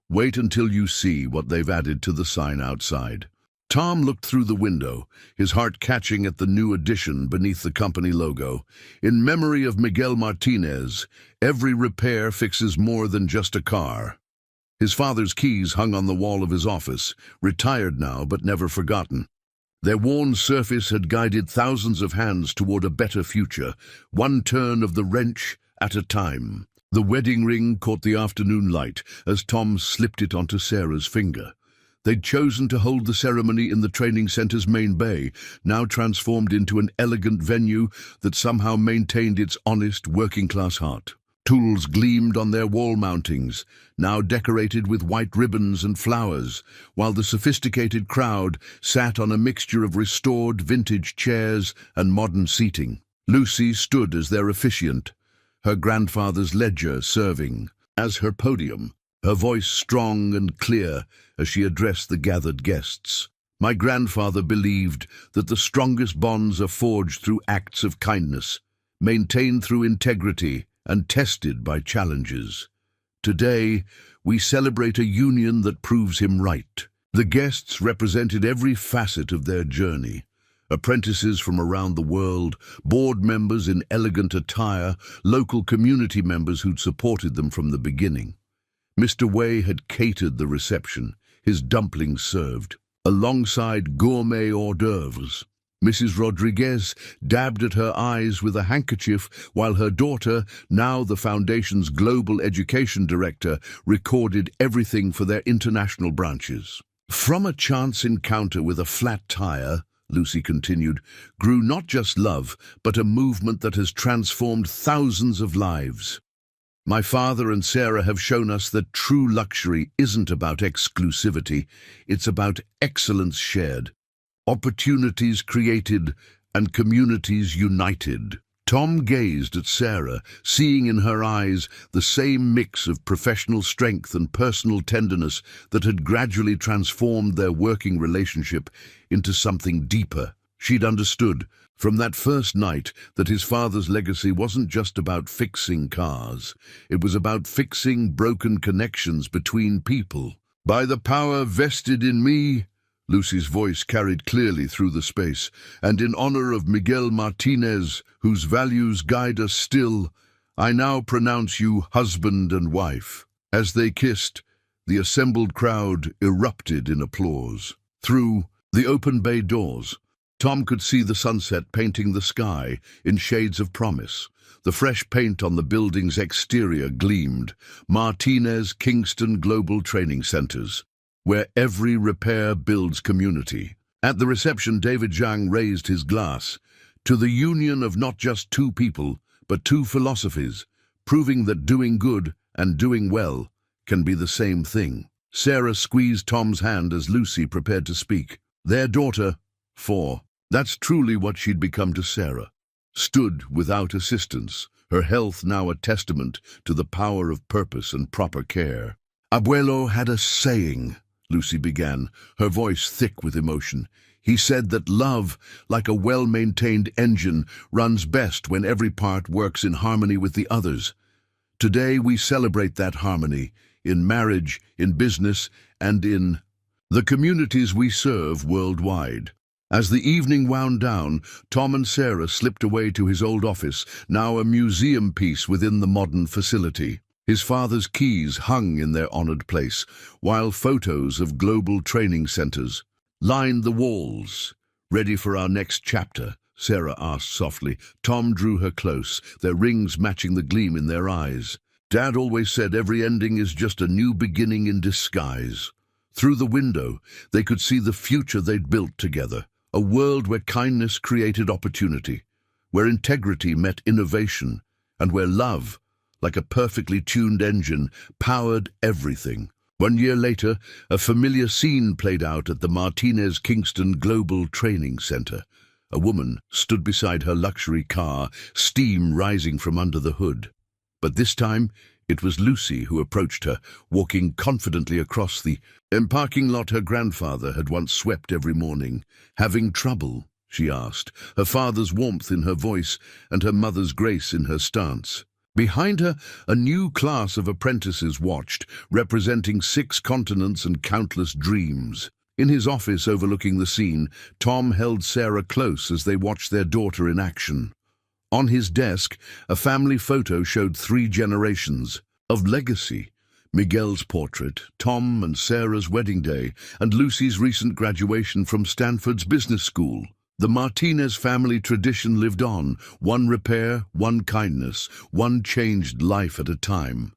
"wait until you see what they've added to the sign outside." Tom looked through the window, his heart catching at the new addition beneath the company logo. In memory of Miguel Martinez, every repair fixes more than just a car. His father's keys hung on the wall of his office, retired now but never forgotten. Their worn surface had guided thousands of hands toward a better future, one turn of the wrench at a time. The wedding ring caught the afternoon light as Tom slipped it onto Sarah's finger. They'd chosen to hold the ceremony in the training center's main bay, now transformed into an elegant venue that somehow maintained its honest, working-class heart. Tools gleamed on their wall mountings, now decorated with white ribbons and flowers, while the sophisticated crowd sat on a mixture of restored vintage chairs and modern seating. Lucy stood as their officiant, her grandfather's ledger serving as her podium, her voice strong and clear as she addressed the gathered guests. "My grandfather believed that the strongest bonds are forged through acts of kindness, maintained through integrity, and tested by challenges. Today, we celebrate a union that proves him right." The guests represented every facet of their journey. Apprentices from around the world, board members in elegant attire, local community members who'd supported them from the beginning. Mr. Wei had catered the reception, his dumplings served, alongside gourmet hors d'oeuvres. Mrs. Rodriguez dabbed at her eyes with a handkerchief while her daughter, now the Foundation's Global Education Director, recorded everything for their international branches. "From a chance encounter with a flat tire," Lucy continued, "grew not just love, but a movement that has transformed thousands of lives. My father and Sarah have shown us that true luxury isn't about exclusivity, it's about excellence shared, opportunities created, and communities united." Tom gazed at Sarah, seeing in her eyes the same mix of professional strength and personal tenderness that had gradually transformed their working relationship into something deeper. She'd understood from that first night that his father's legacy wasn't just about fixing cars. It was about fixing broken connections between people. "By the power vested in me," Lucy's voice carried clearly through the space, "and in honor of Miguel Martinez, whose values guide us still, I now pronounce you husband and wife." As they kissed, the assembled crowd erupted in applause. Through the open bay doors, Tom could see the sunset painting the sky in shades of promise. The fresh paint on the building's exterior gleamed. Martinez Kingston Global Training Centers, where every repair builds community. At the reception, David Zhang raised his glass to the union of not just two people, but two philosophies, proving that doing good and doing well can be the same thing. Sarah squeezed Tom's hand as Lucy prepared to speak. Their daughter, 4, that's truly what she'd become to Sarah, stood without assistance, her health now a testament to the power of purpose and proper care. "Abuelo had a saying," Lucy began, her voice thick with emotion. "He said that love, like a well-maintained engine, runs best when every part works in harmony with the others. Today we celebrate that harmony, in marriage, in business, and in the communities we serve worldwide." As the evening wound down, Tom and Sarah slipped away to his old office, now a museum piece within the modern facility. His father's keys hung in their honored place, while photos of global training centers lined the walls. "Ready for our next chapter?" Sarah asked softly. Tom drew her close, their rings matching the gleam in their eyes. "Dad always said every ending is just a new beginning in disguise." Through the window, they could see the future they'd built together, a world where kindness created opportunity, where integrity met innovation, and where love, like a perfectly tuned engine, powered everything. 1 year later, a familiar scene played out at the Martinez Kingston Global Training Center. A woman stood beside her luxury car, steam rising from under the hood. But this time, it was Lucy who approached her, walking confidently across the parking lot her grandfather had once swept every morning. "Having trouble?" she asked, her father's warmth in her voice and her mother's grace in her stance. Behind her, a new class of apprentices watched, representing 6 continents and countless dreams. In his office overlooking the scene, Tom held Sarah close as they watched their daughter in action. On his desk, a family photo showed 3 generations of legacy: Miguel's portrait, Tom and Sarah's wedding day, and Lucy's recent graduation from Stanford's business school. The Martinez family tradition lived on, one repair, one kindness, one changed life at a time.